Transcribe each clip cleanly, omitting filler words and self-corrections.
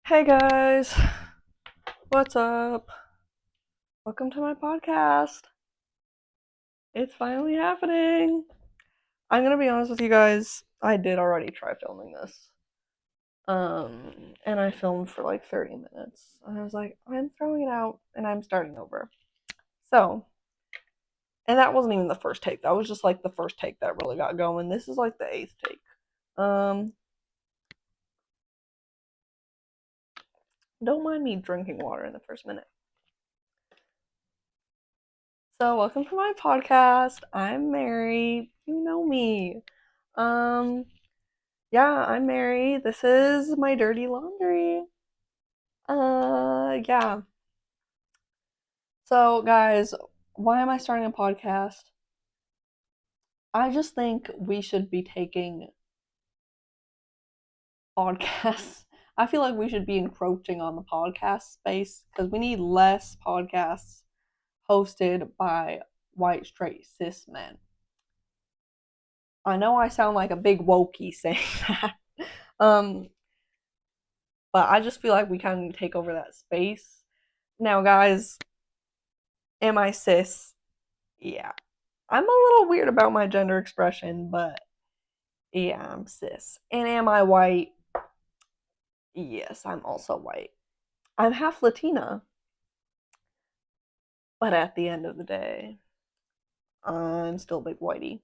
Hey guys, what's up? Welcome to my podcast. It's finally happening. I'm gonna be honest with you guys, I did already try filming this. And I filmed for like 30 minutes. And I was like, I'm throwing it out and I'm starting over. So, and that wasn't even the first take. That was just like the first take that really got going. This is like the eighth take. Um, don't mind me drinking water in the first minute. So, welcome to my podcast. I'm Mary. You know me. Um, yeah, I'm Mary. This is my dirty laundry. Yeah. So, guys, why am I starting a podcast? I just think we should be taking podcasts. I feel like we should be encroaching on the podcast space because we need less podcasts hosted by white, straight, cis men. I know I sound like a big wokey saying that. Um, but I just feel like we kind of take over that space. Now, guys, am I cis? Yeah. I'm a little weird about my gender expression, but yeah, I'm cis. And am I white? Yes, I'm also white. I'm half Latina, but at the end of the day, I'm still a big whitey.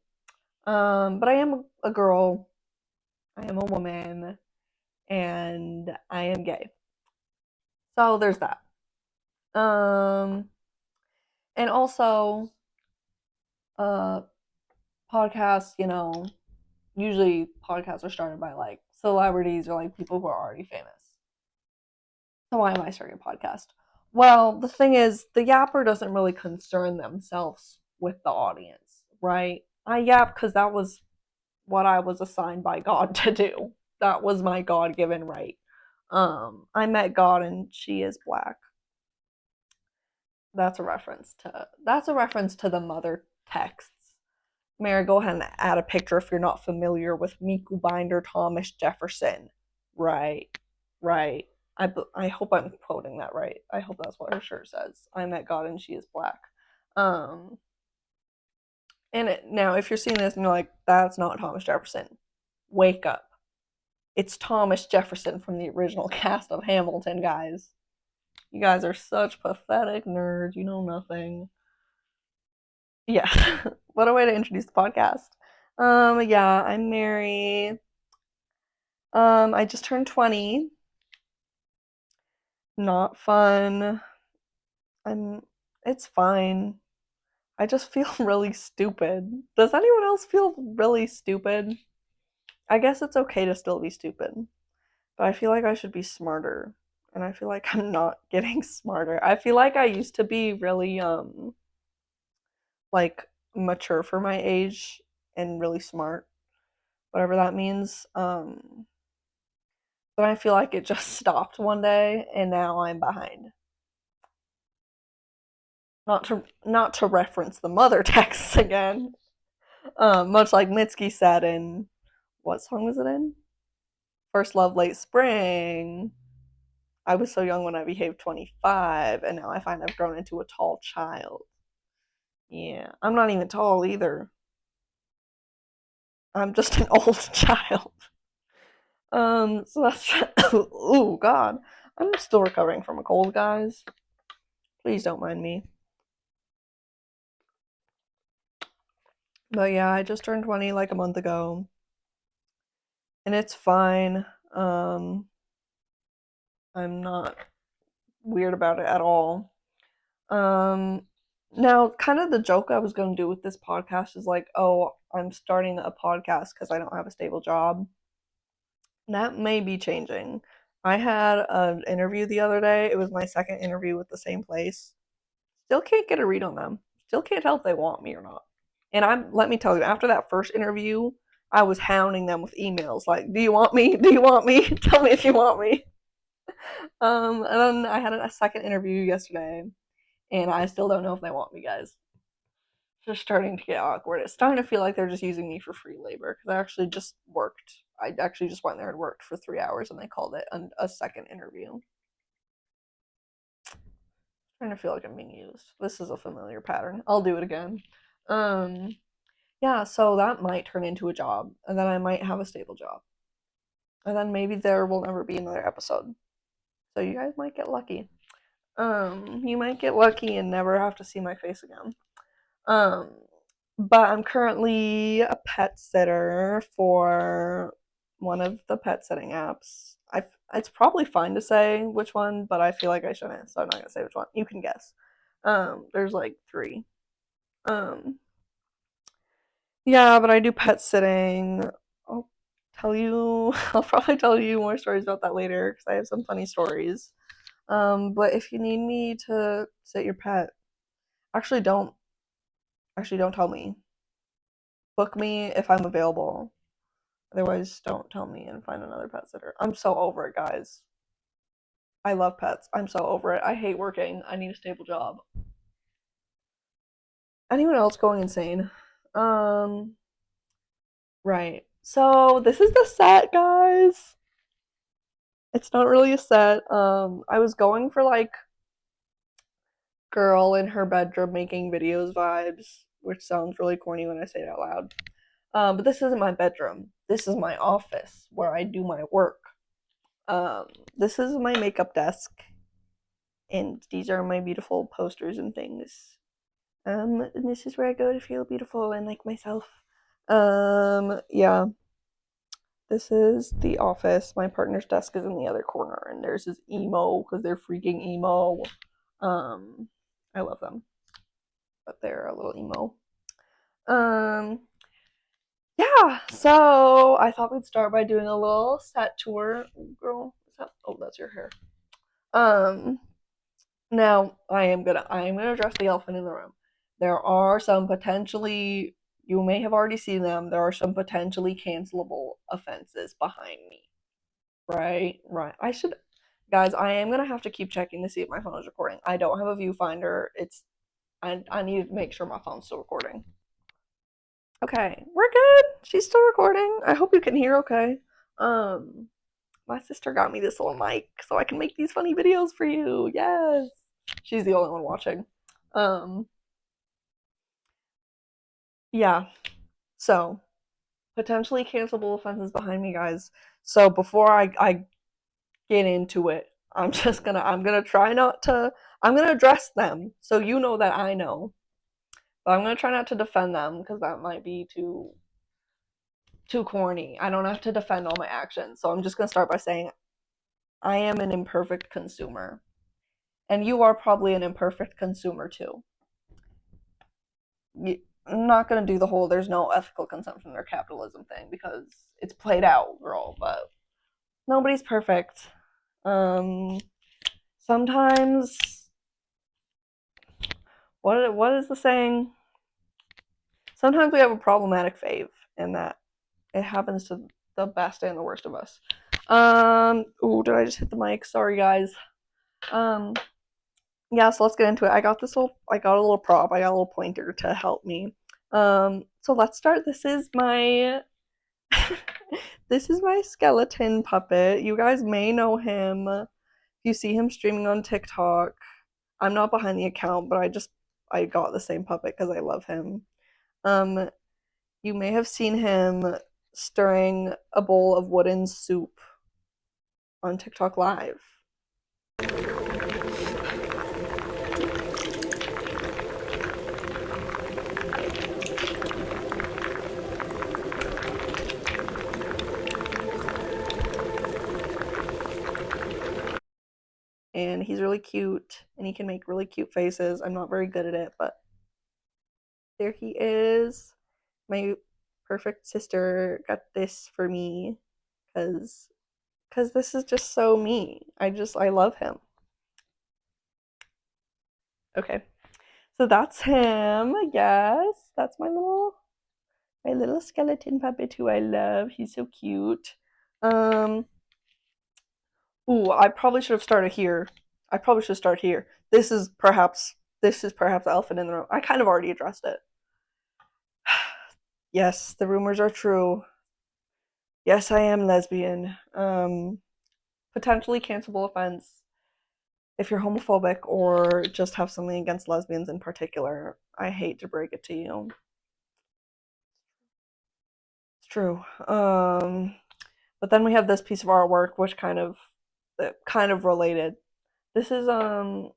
But I am a girl, I am a woman, and I am gay. So there's that. Um, and also, uh, podcasts, usually podcasts are started by like celebrities or like people who are already famous. So why am I starting a podcast? Well, the thing is, the yapper doesn't really concern themselves with the audience, right? I yap because that was what I was assigned by God to do. That was my God given right. I met God and she is black. That's a reference to the mother texts. Mary, go ahead and add a picture if you're not familiar with Miku Binder Thomas Jefferson. Right, right. I hope I'm quoting that right. I hope that's what her shirt says. I met God and she is black. Um, now, if you're seeing this and you're like, that's not Thomas Jefferson, wake up. It's Thomas Jefferson from the original cast of Hamilton, guys. You guys are such pathetic nerds. You know nothing. Yeah. What a way to introduce the podcast. Yeah, I'm Mary. I just turned 20. Not fun. I'm it's fine. I just feel really stupid. Does anyone else feel really stupid? I guess it's okay to still be stupid, but I feel like I should be smarter. And I feel like I'm not getting smarter. I feel like I used to be really like mature for my age and really smart, whatever that means. But I feel like it just stopped one day and now I'm behind. Not to reference the mother texts again. Much like Mitski said in what song was it in? First Love Late Spring. I was so young when I behaved 25, and now I find I've grown into a tall child. Yeah, I'm not even tall either. I'm just an old child. So that's oh God, I'm still recovering from a cold, guys. Please don't mind me. But yeah, I just turned 20 like a month ago, and it's fine. Um, I'm not weird about it at all. Um, Now, kind of the joke I was going to do with this podcast is like, oh, I'm starting a podcast because I don't have a stable job. That may be changing. I had an interview the other day. It was my second interview with the same place. Still can't get a read on them. Still can't tell if they want me or not. And let me tell you, after that first interview, I was hounding them with emails like, "Do you want me? Do you want me? Tell me if you want me." And then I had a second interview yesterday, and I still don't know if they want me, guys. It's just starting to get awkward. It's starting to feel like they're just using me for free labor because I actually just worked. I actually just went there and worked for 3 hours, and they called it a second interview. I'm trying to feel like I'm being used. This is a familiar pattern. I'll do it again. Um, yeah, so that might turn into a job, and then I might have a stable job, and then maybe there will never be another episode. So you guys might get lucky. You might get lucky and never have to see my face again. Um, but I'm currently a pet sitter for one of the pet sitting apps. It's probably fine to say which one, but I feel like I shouldn't, so I'm not gonna say which one. You can guess. There's like three. Um, yeah, but I do pet sitting. I'll tell you. I'll probably tell you more stories about that later because I have some funny stories. But if you need me to sit your pet, actually don't don't tell me. Book me if I'm available. Otherwise, don't tell me and find another pet sitter. I'm so over it, guys. I love pets. I'm so over it. I hate working. I need a stable job. Anyone else going insane? Um, right. So this is the set, guys. It's not really a set. I was going for like girl in her bedroom making videos vibes, which sounds really corny when I say it out loud. But this isn't my bedroom. This is my office where I do my work. Um, this is my makeup desk, and these are my beautiful posters and things. And this is where I go to feel beautiful and like myself. Yeah. This is the office. My partner's desk is in the other corner, and there's his emo because they're freaking emo. Um, I love them, but they're a little emo. Um, yeah. So I thought we'd start by doing a little set tour. Girl, oh, that's your hair. Um, Now I am gonna address the elephant in the room. There are some potentially, you may have already seen them. There are some potentially cancelable offenses behind me. Right, right. Guys. I am gonna have to keep checking to see if my phone is recording. I don't have a viewfinder. I need to make sure my phone's still recording. Okay, we're good. She's still recording. I hope you can hear okay. Um, my sister got me this little mic so I can make these funny videos for you. Yes. She's the only one watching. Um, yeah. So, potentially cancelable offenses behind me, guys. So before I get into it, I'm gonna try not to I'm gonna address them so you know that I know. But I'm gonna try not to defend them because that might be too corny. I don't have to defend all my actions. So I'm just gonna start by saying I am an imperfect consumer. And you are probably an imperfect consumer too. I'm not gonna do the whole there's no ethical consumption or capitalism thing because it's played out, girl, but nobody's perfect. Um Sometimes what is the saying? Sometimes we have a problematic fave and that it happens to the best and the worst of us. Ooh, did I just hit the mic? Sorry guys. Um yeah, so let's get into it. I got a little prop, I got a little pointer to help me. So let's start. This is my this is my skeleton puppet. You guys may know him if you see him streaming on TikTok. I'm not behind the account, but I got the same puppet because I love him. Um, you may have seen him stirring a bowl of wooden soup on TikTok Live. And he's really cute and he can make really cute faces. I'm not very good at it, but there he is. My perfect sister got this for me cuz this is just so me. I love him. Okay. So that's him. Yes. That's my little skeleton puppet who I love. He's so cute. Um Ooh, I probably should have started here. I probably should start here. This is perhaps the elephant in the room. I kind of already addressed it. Yes, the rumors are true. Yes, I am lesbian. Potentially cancelable offense if you're homophobic or just have something against lesbians in particular. I hate to break it to you. It's true. But then we have this piece of artwork which kind of related. This is a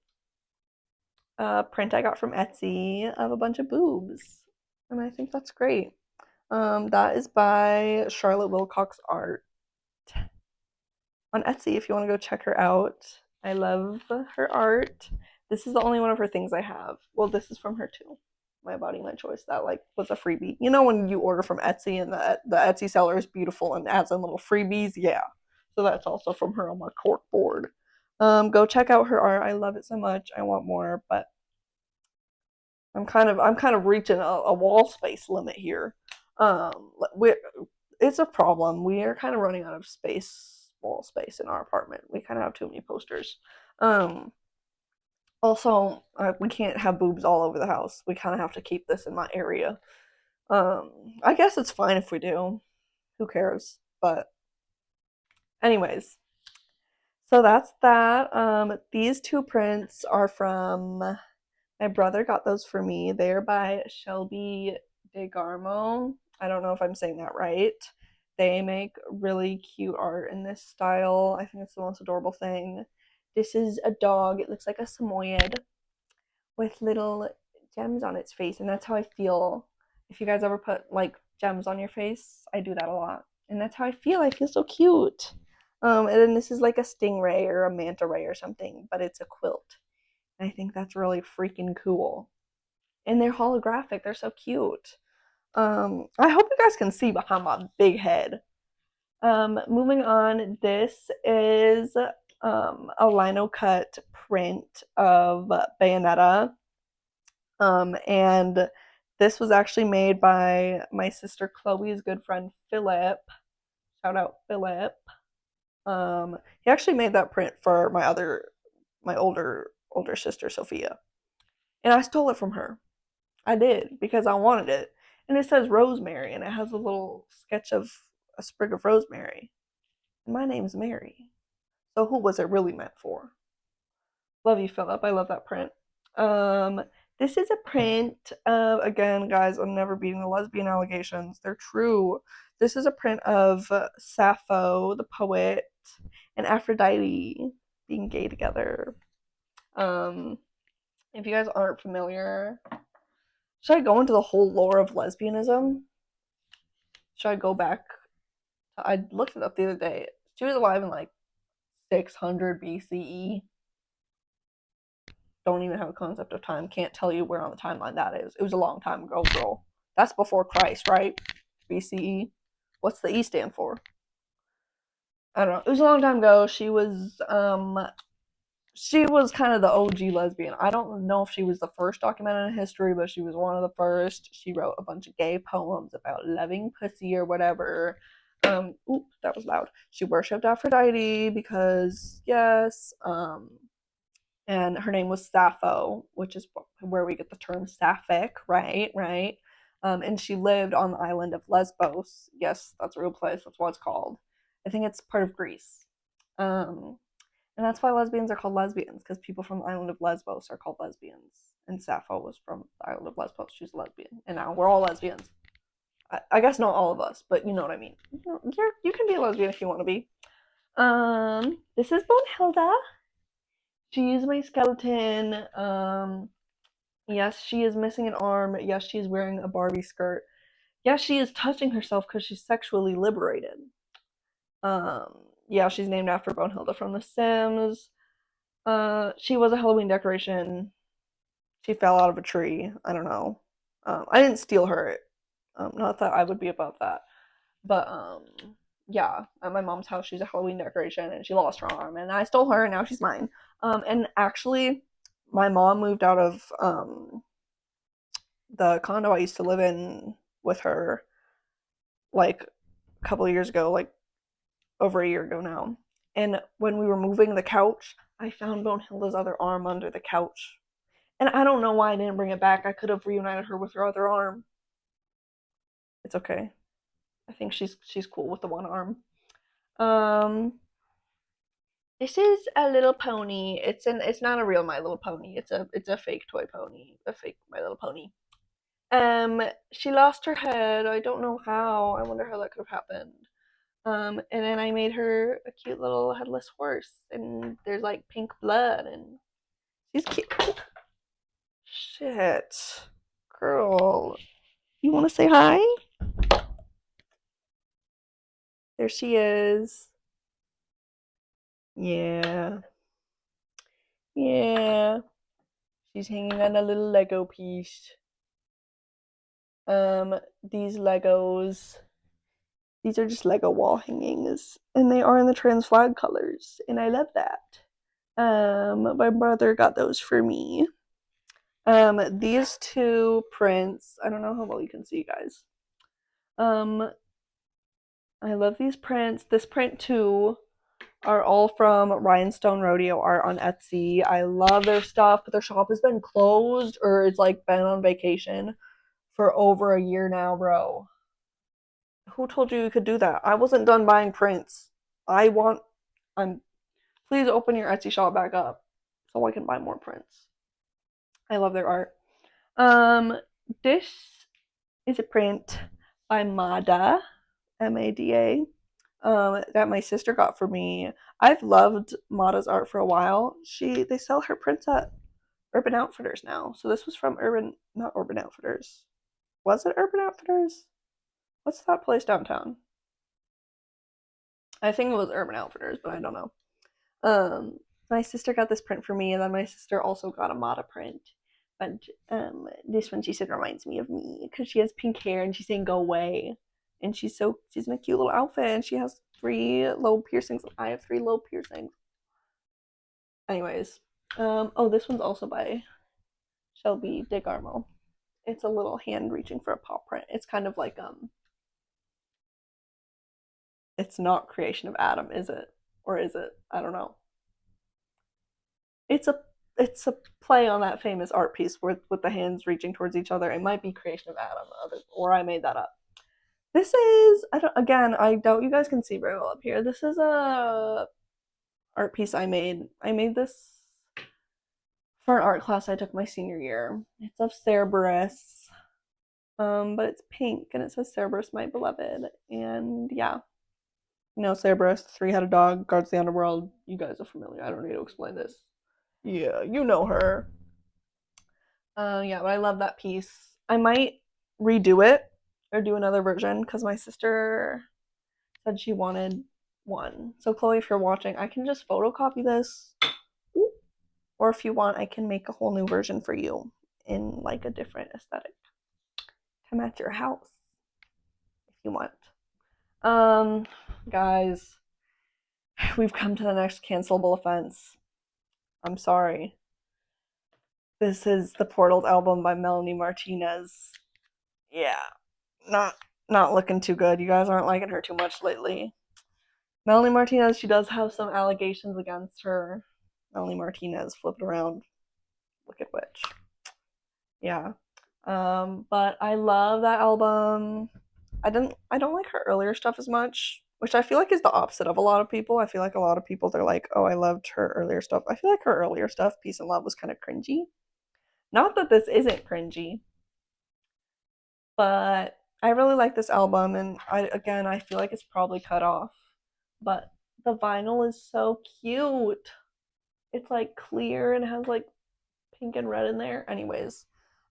print I got from Etsy of a bunch of boobs. And I think that's great. That is by Charlotte Wilcox Art on Etsy if you want to go check her out. I love her art. This is the only one of her things I have. Well, this is from her too. My Body, My Choice. That like was a freebie. You know when you order from Etsy and the Etsy seller is beautiful and adds in little freebies? Yeah. So that's also from her on my cork board. Go check out her art. I love it so much. I want more, but I'm kind of reaching a wall space limit here. We It's a problem. We are kind of running out of wall space in our apartment. We kind of have too many posters. Um, Also, we can't have boobs all over the house. We kind of have to keep this in my area. Um, I guess it's fine if we do. Who cares? But anyways, so that's that. These two prints are from my brother got those for me. They're by Shelby DeGarmo. I don't know if I'm saying that right. They make really cute art in this style. I think it's the most adorable thing. This is a dog. It looks like a Samoyed with little gems on its face, and that's how I feel. If you guys ever put like gems on your face, I do that a lot, and that's how I feel. I feel so cute. And then this is like a stingray or a manta ray or something, but it's a quilt. And I think that's really freaking cool. And they're holographic. They're so cute. I hope you guys can see behind my big head. Moving on, this is a lino cut print of Bayonetta. And this was actually made by my sister Chloe's good friend Philip. Shout out Philip. He actually made that print for my older sister Sophia, and I stole it from her. I did because I wanted it, and it says rosemary, and it has a little sketch of a sprig of rosemary. And my name's Mary, so who was it really meant for? Love you, Philip. I love that print. Um, this is a print of, again, guys, I'm never beating the lesbian allegations. They're true. This is a print of Sappho, the poet, and Aphrodite being gay together. Um, if you guys aren't familiar, should I go into the whole lore of lesbianism? Should I go back? I looked it up the other day. She was alive in like 600 BCE. Don't even have a concept of time. Can't tell you where on the timeline that is. It was a long time ago, girl. That's before Christ, right? BCE. What's the E stand for? I don't know. It was a long time ago. She was kind of the OG lesbian. I don't know if she was the first documented in history, but she was one of the first. She wrote a bunch of gay poems about loving pussy or whatever. That was loud. She worshipped Aphrodite because yes. And her name was Sappho, which is where we get the term sapphic, right? Right. And she lived on the island of Lesbos. Yes, that's a real place. That's what it's called. I think it's part of Greece. Um, and that's why lesbians are called lesbians, because people from the island of Lesbos are called lesbians. And Sappho was from the island of Lesbos. She's a lesbian. And now we're all lesbians. I guess not all of us, but you know what I mean. You can be a lesbian if you want to be. This is Bonehilda. She is my skeleton. Yes, she is missing an arm. Yes, she is wearing a Barbie skirt. Yes, she is touching herself because she's sexually liberated. Yeah, she's named after Bonehilda from The Sims. She was a Halloween decoration. She fell out of a tree. I don't know. I didn't steal her. Not that I would be above that, but yeah, at my mom's house, she's a Halloween decoration, and she lost her arm, and I stole her, and now she's mine. And actually, my mom moved out of the condo I used to live in with her like a couple of years ago, like over a year ago now. And when we were moving the couch, I found Bonehilda's other arm under the couch. And I don't know why I didn't bring it back. I could have reunited her with her other arm. It's okay. I think she's cool with the one arm. Um, this is a little pony. It's not a real My Little Pony. It's a fake toy pony, a fake My Little Pony. She lost her head. I don't know how. I wonder how that could have happened. And then I made her a cute little headless horse, and there's like pink blood, and she's cute. Shit, girl, you want to say hi? There she is. Yeah, yeah. She's hanging on a little Lego piece. These Legos, these are just Lego wall hangings, and they are in the trans flag colors, and I love that. My brother got those for me. These two prints, I don't know how well you can see, guys. Um, I love these prints. This print too are all from Rhinestone Rodeo Art on Etsy. I love their stuff, but their shop has been closed or it's like been on vacation for over a year now, bro. Who told you could do that? I wasn't done buying prints. I want I'm Please open your Etsy shop back up so I can buy more prints. I love their art. This is a print by Mada, Mada, that my sister got for me. I've loved Mada's art for a while. They sell her prints at Urban Outfitters now. So this was from not Urban Outfitters. Was it Urban Outfitters? What's that place downtown? I think it was Urban Outfitters, but I don't know. My sister got this print for me, and then my sister also got a Mata print. But this one she said reminds me of me because she has pink hair and she's saying "Go away," and she's in a cute little outfit and she has 3 low piercings. I have 3 low piercings. Anyways, oh, this one's also by Shelby DeGarmo. It's a little hand reaching for a paw print. It's kind of like it's not Creation of Adam, is it? Or is it? I don't know. It's a it's a play on that famous art piece with the hands reaching towards each other. It might be Creation of Adam, or I made that up. This is I doubt you guys can see very well up here. This is a art piece I made. I made this for an art class I took my senior year. It's of Cerberus, but it's pink and it says Cerberus, my beloved. And yeah, Cerberus, the 3-headed dog, guards the underworld. You guys are familiar. I don't need to explain this. Yeah, you know her. Yeah, but I love that piece. I might redo it or do another version because my sister said she wanted one. So Chloe, if you're watching, I can just photocopy this, or if you want, I can make a whole new version for you in like a different aesthetic to match your house if you want. Guys, we've come to the next cancelable offense. I'm sorry. This is the Portals album by Melanie Martinez. Yeah, not not looking too good. You guys aren't liking her too much lately. Melanie Martinez, she does have some allegations against her. Melanie Martinez, flip it around. Look at which. Yeah. But I love that album. I don't like her earlier stuff as much, which I feel like is the opposite of a lot of people. I feel like a lot of people they're like, "Oh, I loved her earlier stuff." I feel like her earlier stuff, Peace and Love, was kind of cringy. Not that this isn't cringy, but I really like this album, and I feel like it's probably cut off, but the vinyl is so cute. It's like clear and has like pink and red in there. Anyways,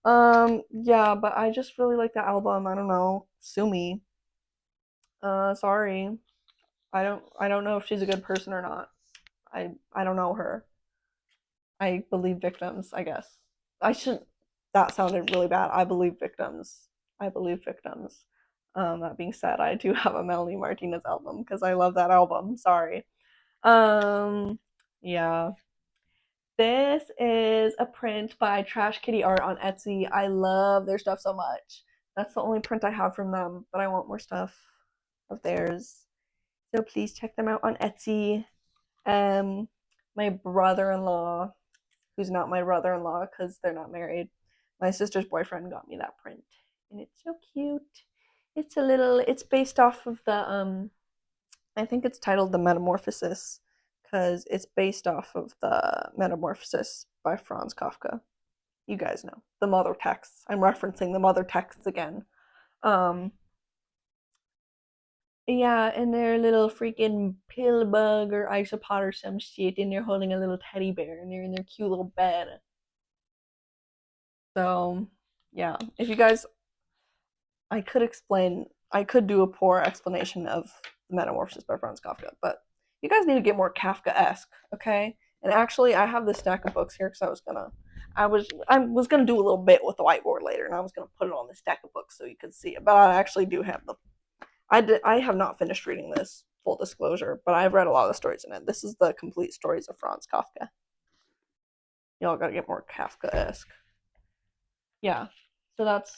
yeah, but I just really like the album. I don't know, sue me. Sorry, I don't know if she's a good person or not. I don't know her. I believe victims, I guess. I shouldn't. That sounded really bad. I believe victims. I believe victims. That being said, I do have a Melanie Martinez album because I love that album. Sorry. Um, yeah. This is a print by Trash Kitty Art on Etsy. I love their stuff so much. That's the only print I have from them, but I want more stuff of theirs. So please check them out on Etsy. Um, my brother-in-law, who's not my brother-in-law because they're not married, my sister's boyfriend got me that print, and it's so cute. It's based off of the I think it's titled The Metamorphosis because it's based off of the Metamorphosis by Franz Kafka. You guys know the mother texts. I'm referencing the mother texts again. Um, yeah, and they're a little freaking pill bug or isopod or some shit, and they're holding a little teddy bear, and they're in their cute little bed. So, yeah, if you guys, I could do a poor explanation of the Metamorphosis by Franz Kafka, but you guys need to get more Kafka-esque, okay? And actually, I have this stack of books here because I was gonna do a little bit with the whiteboard later, and I was gonna put it on the stack of books so you could see it. But I actually do have I have not finished reading this. Full disclosure, but I've read a lot of the stories in it. This is the complete stories of Franz Kafka. Y'all gotta get more Kafka-esque. Yeah. So that's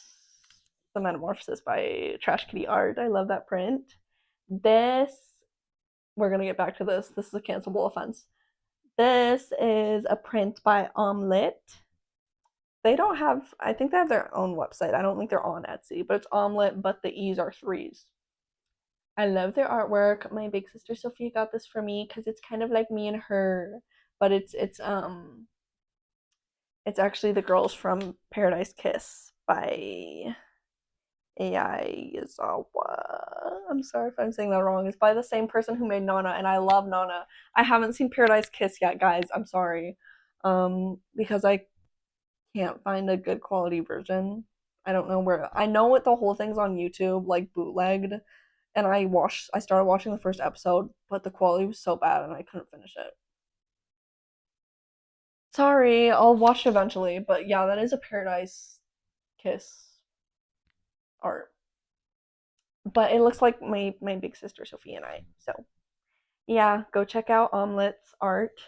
the Metamorphosis by Trash Kitty Art. I love that print. This, we're gonna get back to this. This is a cancelable offense. This is a print by Omelette. They don't have, I think they have their own website. I don't think they're on Etsy, but it's Omelette, but the E's are threes. I love their artwork. My big sister Sophia got this for me because it's kind of like me and her, but it's actually the girls from Paradise Kiss by AI Yazawa. I'm sorry if I'm saying that wrong. It's by the same person who made Nana, and I love Nana. I haven't seen Paradise Kiss yet, guys. I'm sorry. Because I can't find a good quality version. I don't know where. I know what the whole thing's on YouTube, like bootlegged, and I started watching the first episode, but the quality was so bad and I couldn't finish it. Sorry, I'll watch it eventually, but yeah, that is a Paradise Kiss art. But it looks like my big sister Sophie and I. So yeah, go check out Omelet's art.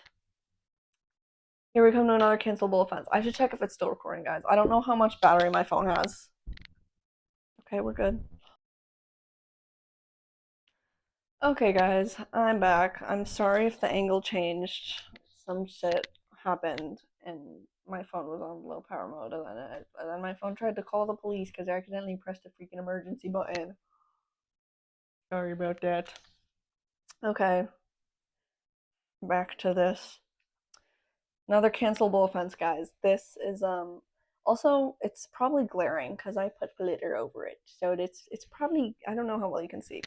Here we come to another cancelable offense. I should check if it's still recording, guys. I don't know how much battery my phone has. Okay, we're good. Okay, guys, I'm back. I'm sorry if the angle changed. Some shit happened, and my phone was on low power mode, and then my phone tried to call the police because I accidentally pressed the freaking emergency button. Sorry about that. Okay, back to this. Another cancelable offense, guys. This is also it's probably glaring because I put glitter over it, so it's probably I don't know how well you can see,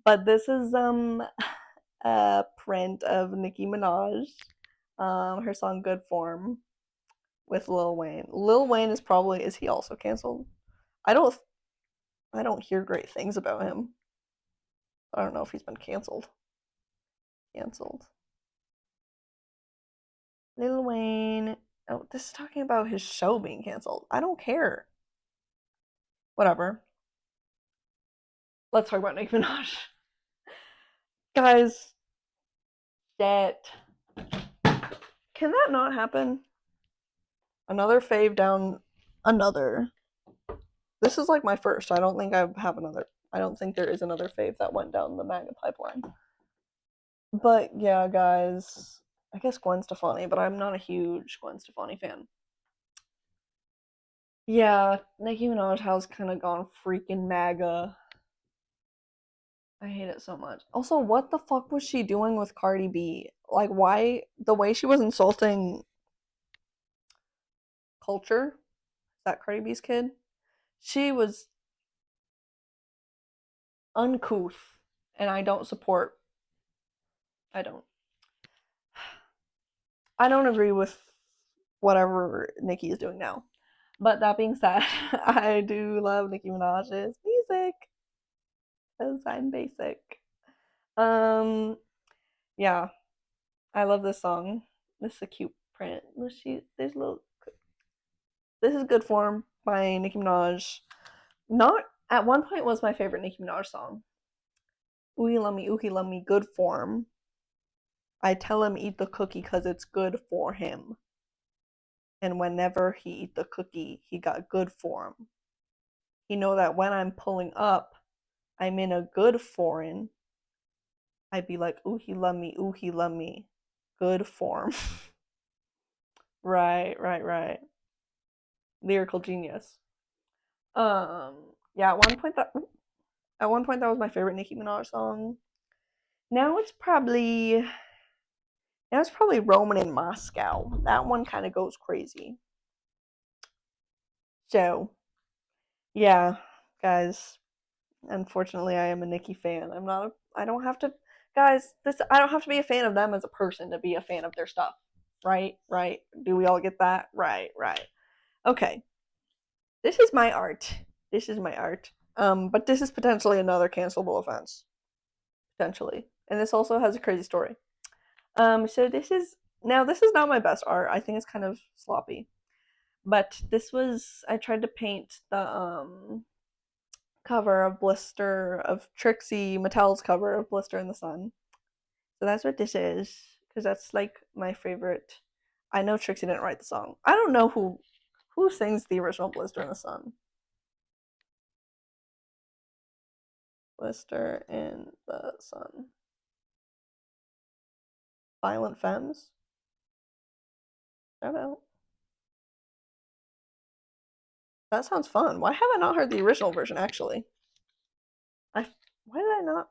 but this is a print of Nicki Minaj, her song "Good Form" with Lil Wayne. Lil Wayne is he also canceled? I don't I don't hear great things about him. I don't know if he's been canceled. Canceled. Lil Wayne. Oh, this is talking about his show being canceled. I don't care. Whatever. Let's talk about Nicki Minaj. Guys, that can that not happen? Another fave down another. This is like my first. I don't think I have another. I don't think there is another fave that went down the MAGA pipeline. But yeah, guys, I guess Gwen Stefani, but I'm not a huge Gwen Stefani fan. Yeah, Nicki Minaj has kind of gone freaking MAGA. I hate it so much. Also, what the fuck was she doing with Cardi B? Like, why the way she was insulting Culture? Is that Cardi B's kid? She was uncouth, and I don't support. I don't. I don't agree with whatever Nicki is doing now. But that being said, I do love Nicki Minaj's music because I'm basic. Um, yeah, I love this song. This is a cute print. There's little. This is Good Form by Nicki Minaj. Not at one point was my favorite Nicki Minaj song. Ooh he love me, Good Form. I tell him eat the cookie cause it's good for him. And whenever he eat the cookie, he got good form. He know that when I'm pulling up, I'm in a good foreign. I'd be like, ooh he love me, good form. Right. Lyrical genius. Um, Yeah, at one point that was my favorite Nicki Minaj song. Now it's probably now it's probably Roman in Moscow. That one kind of goes crazy. So yeah, guys. Unfortunately, I am a Nicki fan. I'm not. I don't have to, guys. This I don't have to be a fan of them as a person to be a fan of their stuff. Right, right. Do we all get that? Right, right. Okay. This is my art. This is my art. But this is potentially another cancelable offense. Potentially, and this also has a crazy story. So this is not my best art. I think it's kind of sloppy. But this was I tried to paint the cover of Blister of Trixie Mattel's cover of Blister in the Sun. So that's what this is because that's like my favorite. I know Trixie didn't write the song. I don't know who sings the original Blister in the Sun. Blister in the Sun. Violent Femmes. Shout out. That sounds fun. Why have I not heard the original version actually? I why did I not?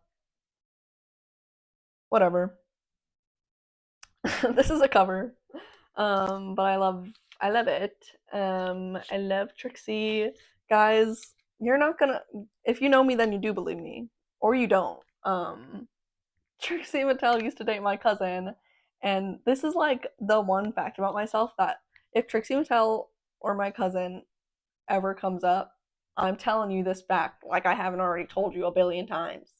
Whatever. This is a cover. But I love it. I love Trixie. Guys, you're not gonna if you know me then you do believe me. Or you don't. Trixie Mattel used to date my cousin, and this is like the one fact about myself that if Trixie Mattel or my cousin ever comes up, I'm telling you this fact like I haven't already told you a billion times.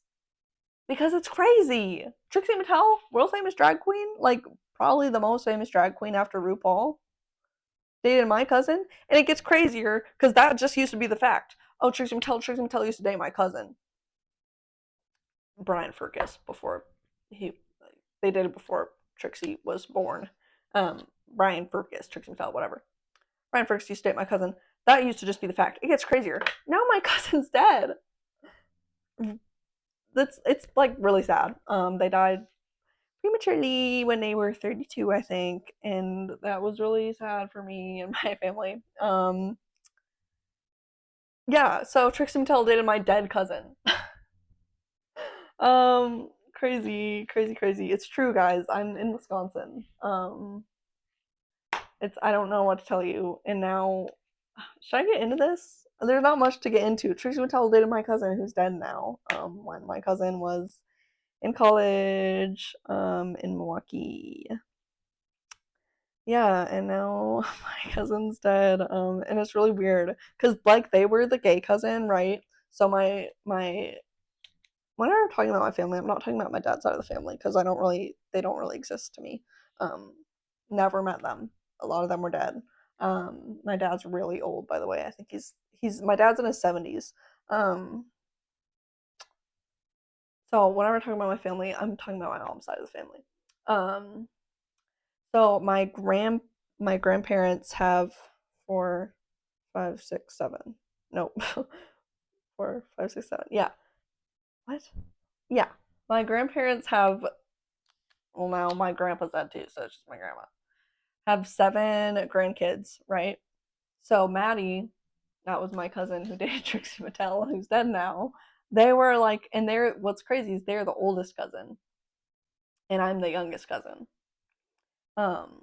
Because it's crazy. Trixie Mattel, world famous drag queen, like probably the most famous drag queen after RuPaul, dated my cousin, and it gets crazier because that just used to be the fact. Oh, Trixie Mattel used to date my cousin, Brian Fergus, before he they dated before Trixie was born. Brian Fergus, Trixie Mattel, whatever. Brian Fergus used to date my cousin. That used to just be the fact. It gets crazier. Now my cousin's dead. That's it's like really sad. They died prematurely when they were 32, I think, and that was really sad for me and my family. Yeah, so Trixie Mattel dated my dead cousin. Crazy, crazy, crazy. It's true, guys. I'm in Wisconsin. It's I don't know what to tell you. And now, should I get into this? There's not much to get into. Trixie Mattel dated my cousin, who's dead now. When my cousin was in college, in Milwaukee. Yeah, and now my cousin's dead. And it's really weird because like they were the gay cousin, right? So my when I'm talking about my family, I'm not talking about my dad's side of the family because they don't really exist to me. Um, Never met them. A lot of them were dead. My dad's really old, by the way. I think he's my dad's in his 70s. Um, so whenever I'm talking about my family, I'm talking about my mom's side of the family. Um, so my grandparents have four, five, six, seven. Nope. 4, 5, 6, 7. Yeah. What? Yeah. My grandparents have well now my grandpa's dead too, so it's just my grandma. Have 7 grandkids, right? So Maddie, that was my cousin who dated Trixie Mattel, who's dead now. They were like, and they're what's crazy is they're the oldest cousin, and I'm the youngest cousin. Um,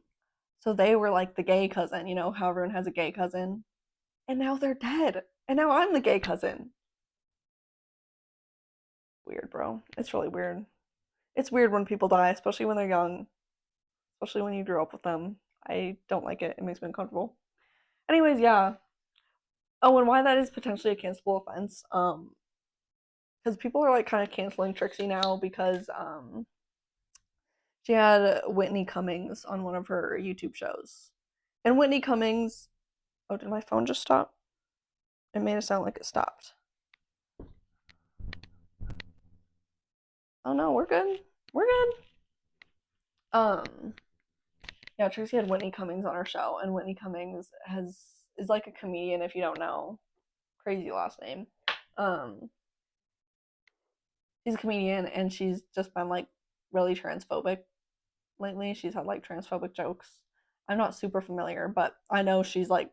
so they were like the gay cousin, you know how everyone has a gay cousin, and now they're dead, and now I'm the gay cousin. Weird, bro. It's really weird. It's weird when people die, especially when they're young, especially when you grew up with them. I don't like it. It makes me uncomfortable. Anyways, yeah. Oh, and why that is potentially a cancelable offense. Because people are like kind of canceling Trixie now because she had Whitney Cummings on one of her YouTube shows, and Whitney Cummings. Oh, did my phone just stop? It made it sound like it stopped. Oh no, we're good. We're good. Um, yeah, Trixie had Whitney Cummings on her show, and Whitney Cummings has is like a comedian if you don't know. Crazy last name. Um, she's a comedian, and she's just been like really transphobic lately. She's had like transphobic jokes. I'm not super familiar, but I know she's like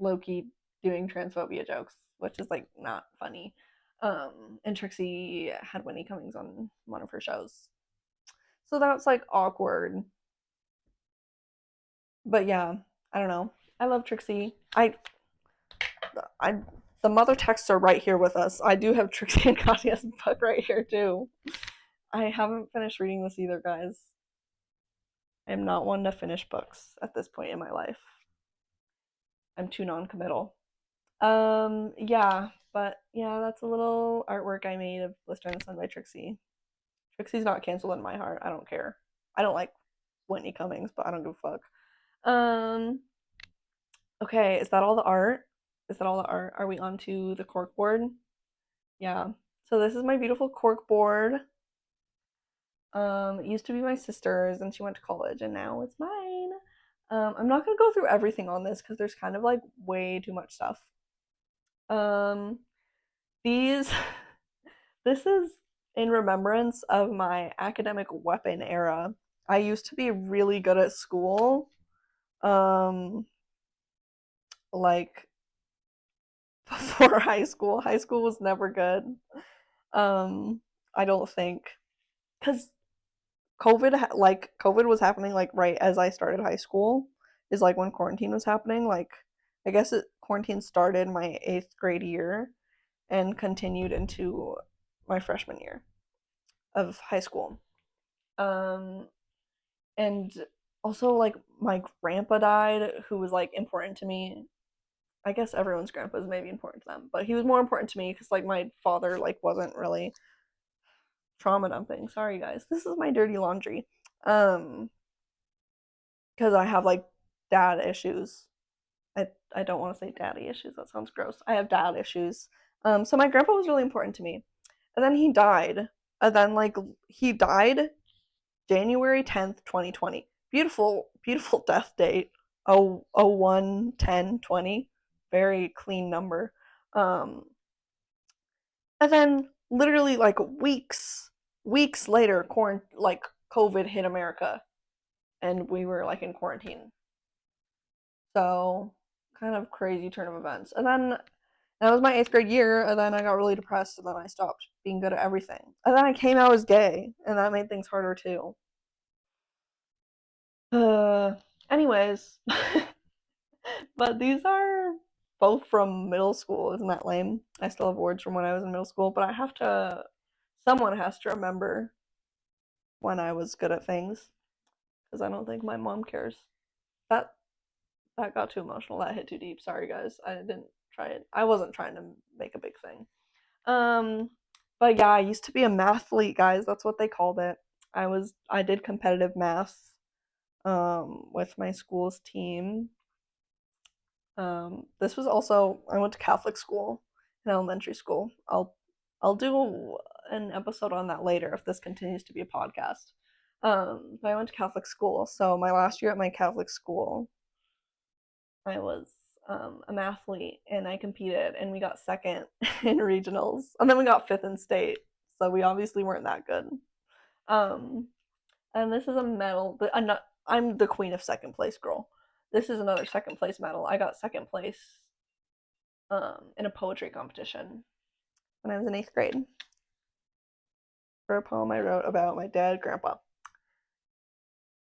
low key doing transphobia jokes which is like not funny. And Trixie had Whitney Cummings on one of her shows. So that's like awkward. But yeah, I don't know. I love Trixie. I the mother texts are right here with us. I do have Trixie and Katya's book right here too. I haven't finished reading this either, guys. I am not one to finish books at this point in my life. I'm too non-committal. Yeah, but yeah, that's a little artwork I made of Blister in the Sun by Trixie. Trixie's not canceled in my heart. I don't care. I don't like Whitney Cummings, but I don't give a fuck. Okay, is that all the art? Is that all the art? Are we on to the cork board? Yeah. So this is my beautiful cork board. It used to be my sister's and she went to college and now it's mine. I'm not gonna go through everything on this because there's kind of like way too much stuff. Um, these this is in remembrance of my academic weapon era. I used to be really good at school. Um, like before high school. High school was never good. Um, I don't think because COVID was happening like right as I started high school is like when quarantine was happening. Like I guess quarantine started my 8th grade year and continued into my freshman year of high school. Um, and also like my grandpa died, who was like important to me. I guess everyone's grandpa is maybe important to them, but he was more important to me because like my father like wasn't really trauma dumping. Sorry guys, this is my dirty laundry. Um, because I have like dad issues. I don't want to say daddy issues. That sounds gross. I have dad issues. So my grandpa was really important to me, and then he died. And then like he died January 10th, 2020. Beautiful, beautiful death date. Oh, 01/10/20. Very clean number. Um, and then literally like weeks later, like COVID hit America, and we were like in quarantine. So kind of crazy turn of events. And then that was my 8th grade year, and then I got really depressed, and then I stopped being good at everything. And then I came out as gay, and that made things harder too. Uh, anyways, but these are both from middle school. Isn't that lame? I still have words from when I was in middle school, but I have to. Someone has to remember when I was good at things, because I don't think my mom cares. That that got too emotional. That hit too deep. Sorry, guys. I didn't try it. I wasn't trying to make a big thing. Um, but yeah, I used to be a mathlete, guys. That's what they called it. I did competitive math with my school's team. This was also I went to Catholic school in elementary school. I'll do an episode on that later if this continues to be a podcast. But I went to Catholic school, so my last year at my Catholic school, I was a mathlete and I competed and we got second in regionals and then we got fifth in state. So we obviously weren't that good. Um, and this is a medal. But I'm the queen of second place, girl. This is another second place medal. I got second place in a poetry competition when I was in 8th grade for a poem I wrote about my dad, grandpa.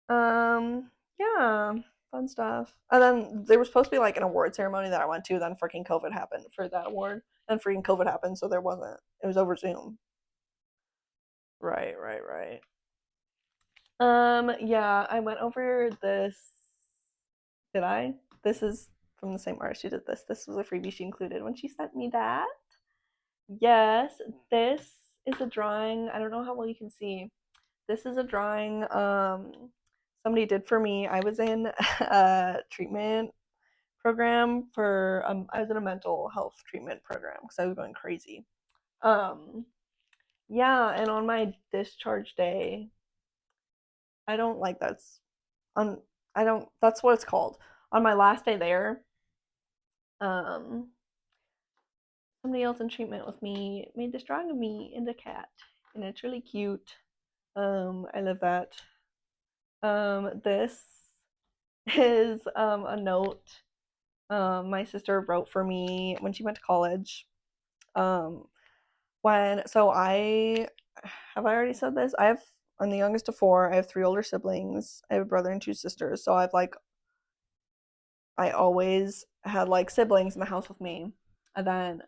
Yeah, fun stuff. And then there was supposed to be like an award ceremony that I went to. Then freaking COVID happened for that award. Then freaking COVID happened, so there wasn't. It was over Zoom. Right, right, right. Yeah, I went over this. Did I? This is from the same artist who did this. This was a freebie she included when she sent me that. Yes, this is a drawing. I don't know how well you can see. This is a drawing somebody did for me. I was in a treatment program for I was in a mental health treatment program because I was going crazy. Um yeah, and on my discharge day, I don't like that's on I don't that's what it's called. On my last day there, um somebody else in treatment with me made this drawing of me and a cat, and it's really cute. I love that. This is a note My sister wrote for me when she went to college. Um, when so I have I already said this? I'm the youngest of four. I have three older siblings. I have a brother and two sisters. So I always had like siblings in the house with me. And then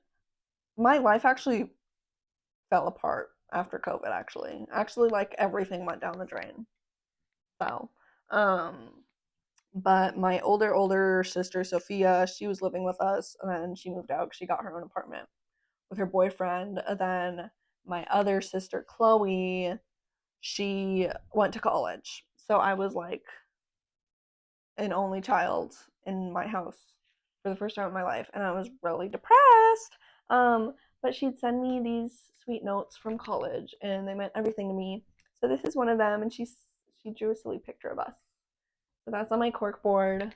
my life actually fell apart after COVID actually. Actually like everything went down the drain. So, um but my older sister Sophia, she was living with us and then she moved out. She got her own apartment with her boyfriend. And then my other sister Chloe, she went to college. So I was like an only child in my house for the first time in my life, and I was really depressed. But she'd send me these sweet notes from college, and they meant everything to me. So this is one of them, and she drew a silly picture of us. So that's on my cork board.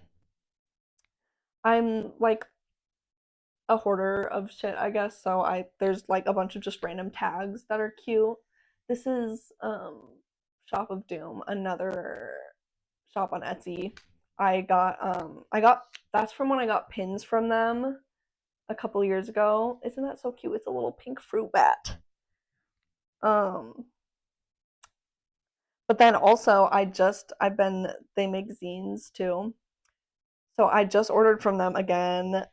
I'm like a hoarder of shit, I guess. So I there's like a bunch of just random tags that are cute. This is Shop of Doom, another shop on Etsy. I got that's from when I got pins from them a couple years ago. Isn't that so cute? It's a little pink fruit bat. Um but then also I've been they make zines too. So I just ordered from them again.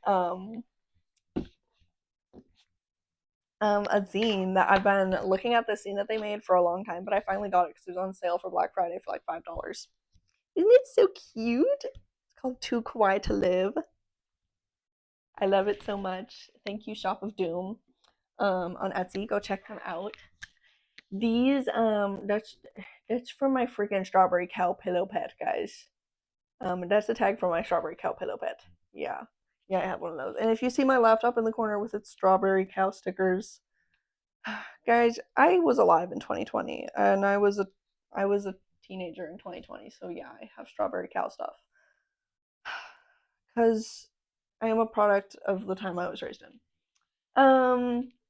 A zine that I've been looking at this zine that they made for a long time, but I finally got it because it was on sale for Black Friday for like $5. Isn't it so cute? It's called Too Kawaii to Live. I love it so much. Thank you, Shop of Doom. On Etsy, go check them out. These that's from my freaking strawberry cow pillow pet, guys. That's the tag for my strawberry cow pillow pet. Yeah, yeah, I have one of those. And if you see my laptop in the corner with its strawberry cow stickers, guys, I was alive in 2020, and I was a teenager in 2020. So yeah, I have strawberry cow stuff because I am a product of the time I was raised in.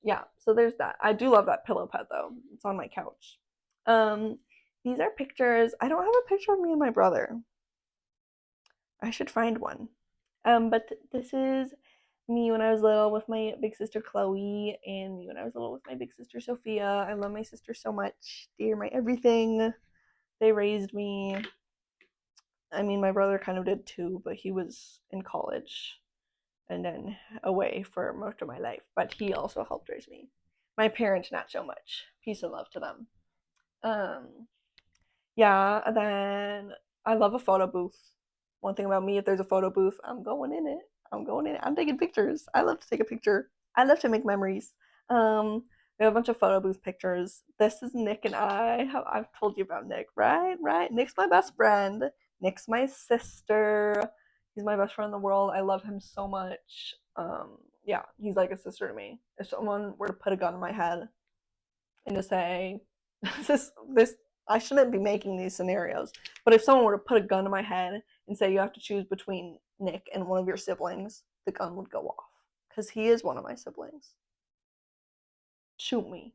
Yeah, so there's that. I do love that pillow pet though. It's on my couch. Um, these are pictures. I don't have a picture of me and my brother. I should find one. But this is me when I was little with my big sister Chloe, and me when I was little with my big sister Sophia. I love my sister so much. They're my everything. They raised me. I mean, my brother kind of did too, but he was in college and then away for most of my life. But he also helped raise me. My parents, not so much. Peace and love to them. Um, yeah, and then I love a photo booth. One thing about me, if there's a photo booth, I'm going in it. I'm going in it. I'm taking pictures. I love to take a picture. I love to make memories. We have a bunch of photo booth pictures. This is Nick and I. I've told you about Nick, right? Right. Nick's my best friend. Nick's my sister. He's my best friend in the world. I love him so much. Yeah, he's like a sister to me. If someone were to put a gun in my head and to say, this I shouldn't be making these scenarios, but if someone were to put a gun to my head and say you have to choose between Nick and one of your siblings, the gun would go off because he is one of my siblings. Shoot me.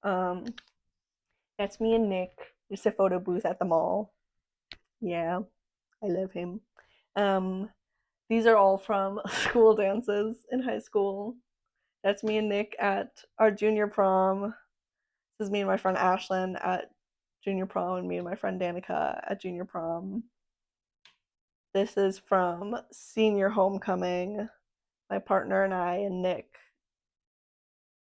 Um, that's me and Nick. It's a photo booth at the mall. Yeah, I love him. Um, these are all from school dances in high school. That's me and Nick at our junior prom. This is me and my friend Ashlyn at junior prom, and me and my friend Danica at junior prom. This is from senior homecoming. My partner and I, and Nick,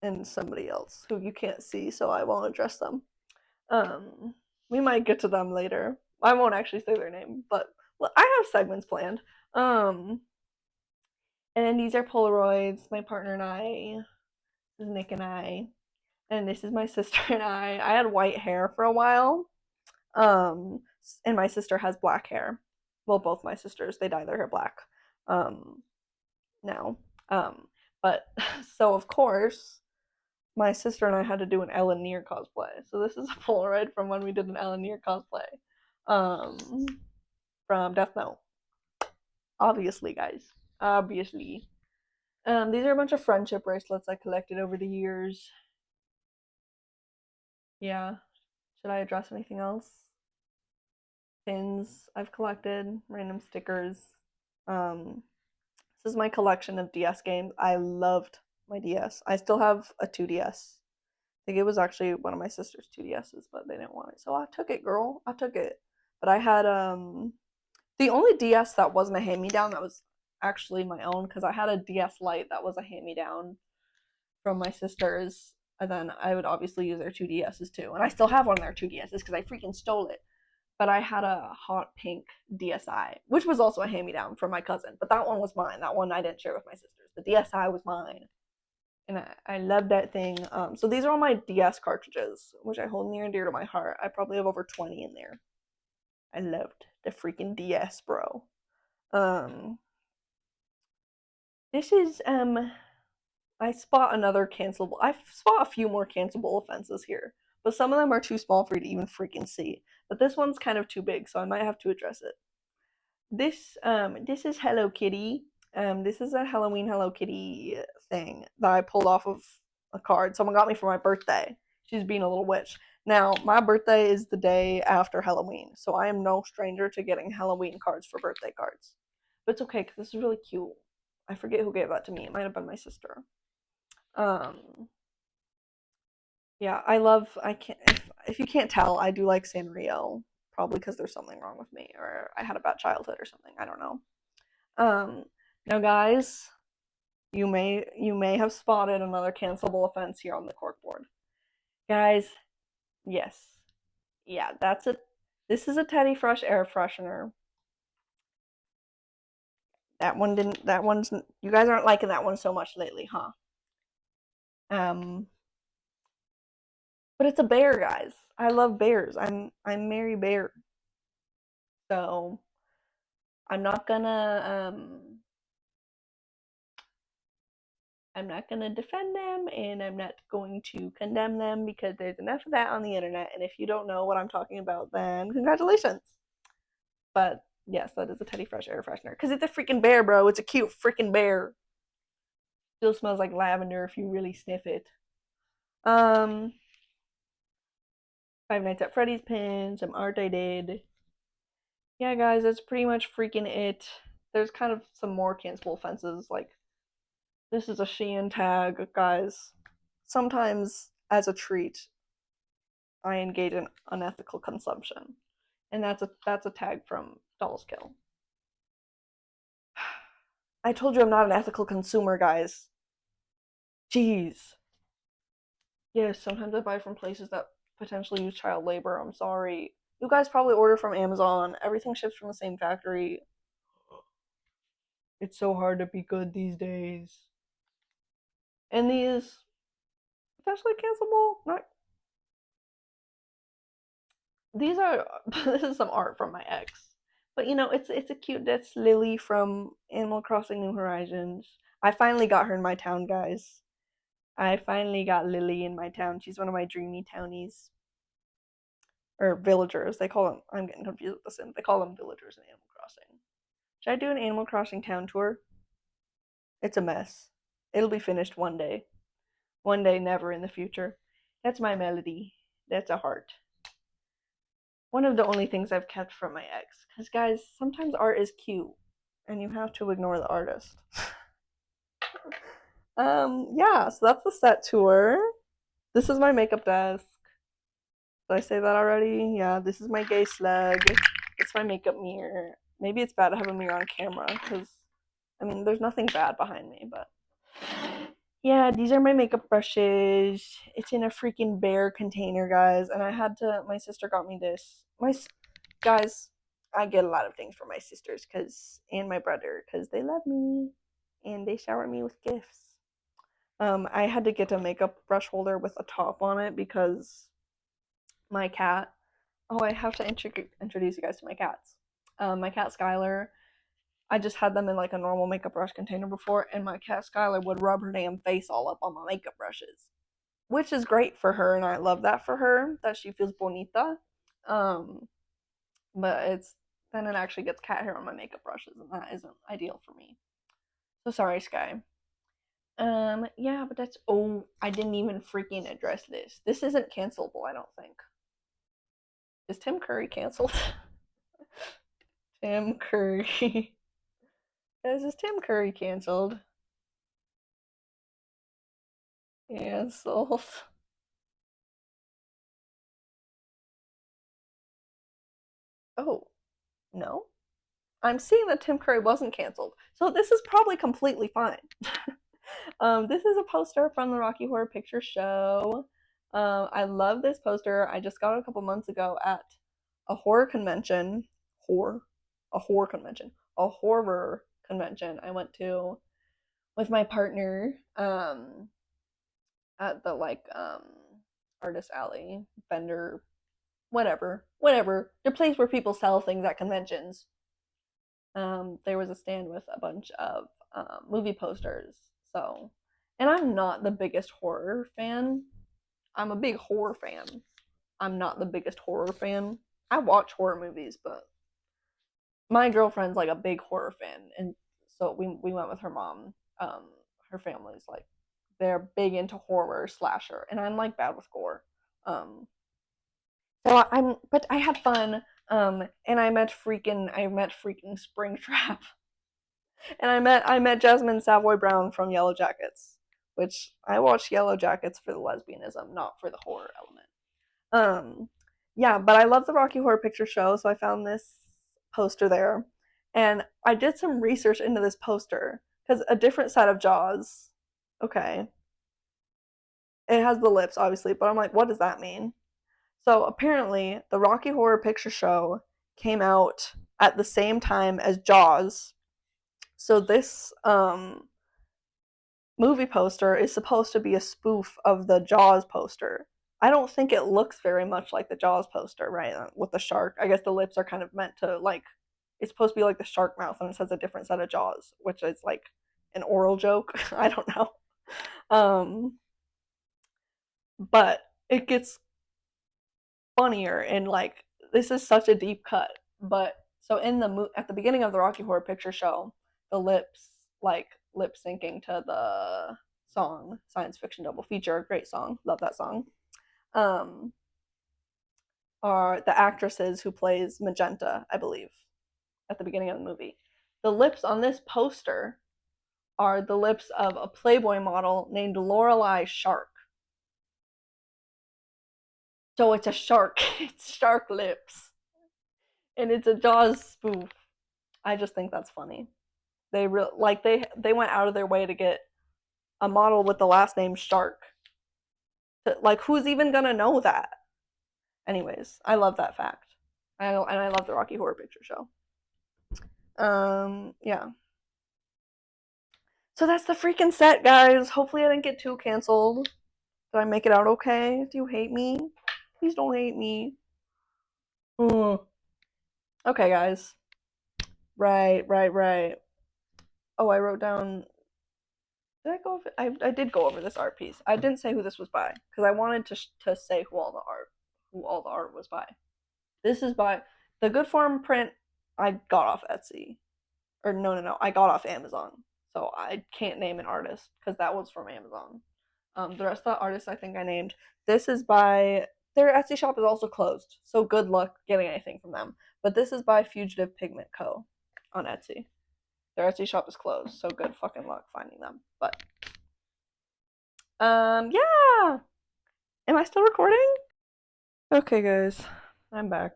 and somebody else who you can't see, so I won't address them. Um, we might get to them later. I won't actually say their name, but well, I have segments planned. Um, and then these are Polaroids. My partner and I. This is Nick and I, and this is my sister and I. I had white hair for a while. Um, and my sister has black hair. Well, both my sisters, they dye their hair black. Um, now. Um, but so of course, my sister and I had to do an Ellen Near cosplay. So this is a Polaroid from when we did an Ellen Near cosplay. Um, from Death Note. Obviously, guys. Obviously. These are a bunch of friendship bracelets I collected over the years. Yeah. Should I address anything else? Pins I've collected, random stickers. Um, This is my collection of DS games. I loved my DS. I still have a 2DS. I think it was actually one of my sister's 2DSs, but they didn't want it. So I took it, girl. I took it. But I had the only DS that wasn't a hand-me-down that was actually my own, because I had a DS Lite that was a hand-me-down from my sisters, and then I would obviously use their 2DSs too. And I still have one of their 2DSs because I freaking stole it. But I had a hot pink DSi, which was also a hand me down from my cousin. But that one was mine. That one I didn't share with my sisters. The DSi was mine. And I love that thing. So these are all my DS cartridges, which I hold near and dear to my heart. I probably have over 20 in there. I loved the freaking DS, bro. Um, this is I spot another cancelable. I spot a few more cancelable offenses here, but some of them are too small for you to even freaking see. But this one's kind of too big, so I might have to address it. This is Hello Kitty. This is a Halloween Hello Kitty thing that I pulled off of a card someone got me for my birthday. She's being a little witch. Now, my birthday is the day after Halloween, so I am no stranger to getting Halloween cards for birthday cards. But it's okay because this is really cute. I forget who gave that to me. It might have been my sister. Um, yeah, I love. I can't. If you can't tell, I do like Sanrio. Probably because there's something wrong with me, or I had a bad childhood, or something. I don't know. Um, Now, guys, you may have spotted another cancelable offense here on the corkboard. Guys, yes, yeah, that's it. This is a Teddy Fresh air freshener. That one didn't. That one's. You guys aren't liking that one so much lately, huh? Um, but it's a bear, guys. I love bears. I'm Mary Bear, so I'm not gonna I'm not going to defend them and I'm not going to condemn them because there's enough of that on the internet. And if you don't know what I'm talking about, then congratulations. But yes, that is a Teddy Fresh air freshener because it's a freaking bear, bro. It's a cute freaking bear. Still smells like lavender if you really sniff it. Um, Five Nights at Freddy's pin, some art I did. Yeah, guys, that's pretty much freaking it. There's kind of some more cancelable offenses, like this is a Shein tag, guys. Sometimes, as a treat, I engage in unethical consumption, and that's a tag from Doll's Kill. I told you I'm not an ethical consumer, guys. Jeez. Yes, sometimes I buy from places that potentially use child labor. I'm sorry. You guys probably order from Amazon. Everything ships from the same factory. It's so hard to be good these days. And these potentially cancelable. Not these are. This is some art from my ex. But it's a cute. That's Lily from Animal Crossing New Horizons. I finally got her in my town, guys. I finally got Lily in my town. She's one of my dreamy townies or villagers. They call them. I'm getting confused with the Sims. They call them villagers in Animal Crossing. Should I do an Animal Crossing town tour? It's a mess. It'll be finished one day. One day, never in the future. That's my melody. That's a heart. One of the only things I've kept from my ex. Because, guys, sometimes art is cute, and you have to ignore the artist. Yeah, so that's the set tour. This is my makeup desk. Did I say that already? Yeah, this is my gay slug. It's my makeup mirror. Maybe it's bad to have a mirror on camera, because, I mean, there's nothing bad behind me, but yeah, these are my makeup brushes. It's in a freaking bear container, guys. And my sister got me this. Guys, I get a lot of things from my sisters and my brother because they love me and they shower me with gifts. I had to get a makeup brush holder with a top on it because my cat. Oh, I have to introduce you guys to my cats. My cat Skylar, I just had them in like a normal makeup brush container before, and my cat Skylar would rub her damn face all up on my makeup brushes, which is great for her, and I love that for her, that she feels bonita. Um, but it actually gets cat hair on my makeup brushes, and that isn't ideal for me. So sorry, Sky. Yeah, but I didn't even freaking address this. This isn't cancelable, I don't think. Is Tim Curry canceled? Tim Curry. Guys, is Tim Curry canceled? Canceled. Oh, no. I'm seeing that Tim Curry wasn't canceled. So this is probably completely fine. This is a poster from the Rocky Horror Picture Show. I love this poster. I just got it a couple months ago at a horror convention. Horror? A horror convention. A horror convention I went to with my partner at the artist alley vendor whatever the place where people sell things at conventions. There was a stand with a bunch of movie posters. So, and I'm not the biggest horror fan. I'm a big horror fan. I'm not the biggest horror fan. I watch horror movies, but my girlfriend's like a big horror fan, and so we went with her mom. Her family's like they're big into horror slasher, and I'm like bad with gore. Um, so but I had fun. And I met freaking Springtrap. And I met Jasmine Savoy Brown from Yellow Jackets, which I watched Yellow Jackets for the lesbianism, not for the horror element. Yeah, but I love the Rocky Horror Picture Show, so I found this poster there, and I did some research into this poster because a different set of jaws. Okay, it has the lips, obviously, but I'm like, what does that mean? So apparently, the Rocky Horror Picture Show came out at the same time as Jaws. So this movie poster is supposed to be a spoof of the Jaws poster. I don't think it looks very much like the Jaws poster, right? With the shark. I guess the lips are kind of meant to like it's supposed to be like the shark mouth and it says a different set of jaws, which is like an oral joke. I don't know. Um but it gets funnier and like this is such a deep cut. But so in at the beginning of the Rocky Horror Picture Show, the lips like lip syncing to the song Science Fiction Double Feature, great song, love that song. Um, are the actresses who plays Magenta, I believe, at the beginning of the movie. The lips on this poster are the lips of a Playboy model named Lorelei Shark. So it's a shark. It's shark lips, and it's a Jaws spoof. I just think that's funny. They went out of their way to get a model with the last name Shark. Like who's even gonna know that? Anyways, I love that fact. And I love the Rocky Horror Picture Show. Yeah. So that's the freaking set, guys. Hopefully, I didn't get too canceled. Did I make it out okay? Do you hate me? Please don't hate me. Ugh. Okay, guys. Right. Oh, I wrote down. Did I go over? I did go over this art piece. I didn't say who this was by because I wanted to say who all the art was by. This is by the Good Form print. I got off Etsy, or no, I got off Amazon. So I can't name an artist because that was from Amazon. The rest of the artists I think I named. This is by their Etsy shop is also closed, so good luck getting anything from them. But this is by Fugitive Pigment Co. on Etsy. Their Etsy shop is closed, so good fucking luck finding them. But yeah. Am I still recording? Okay, guys, I'm back.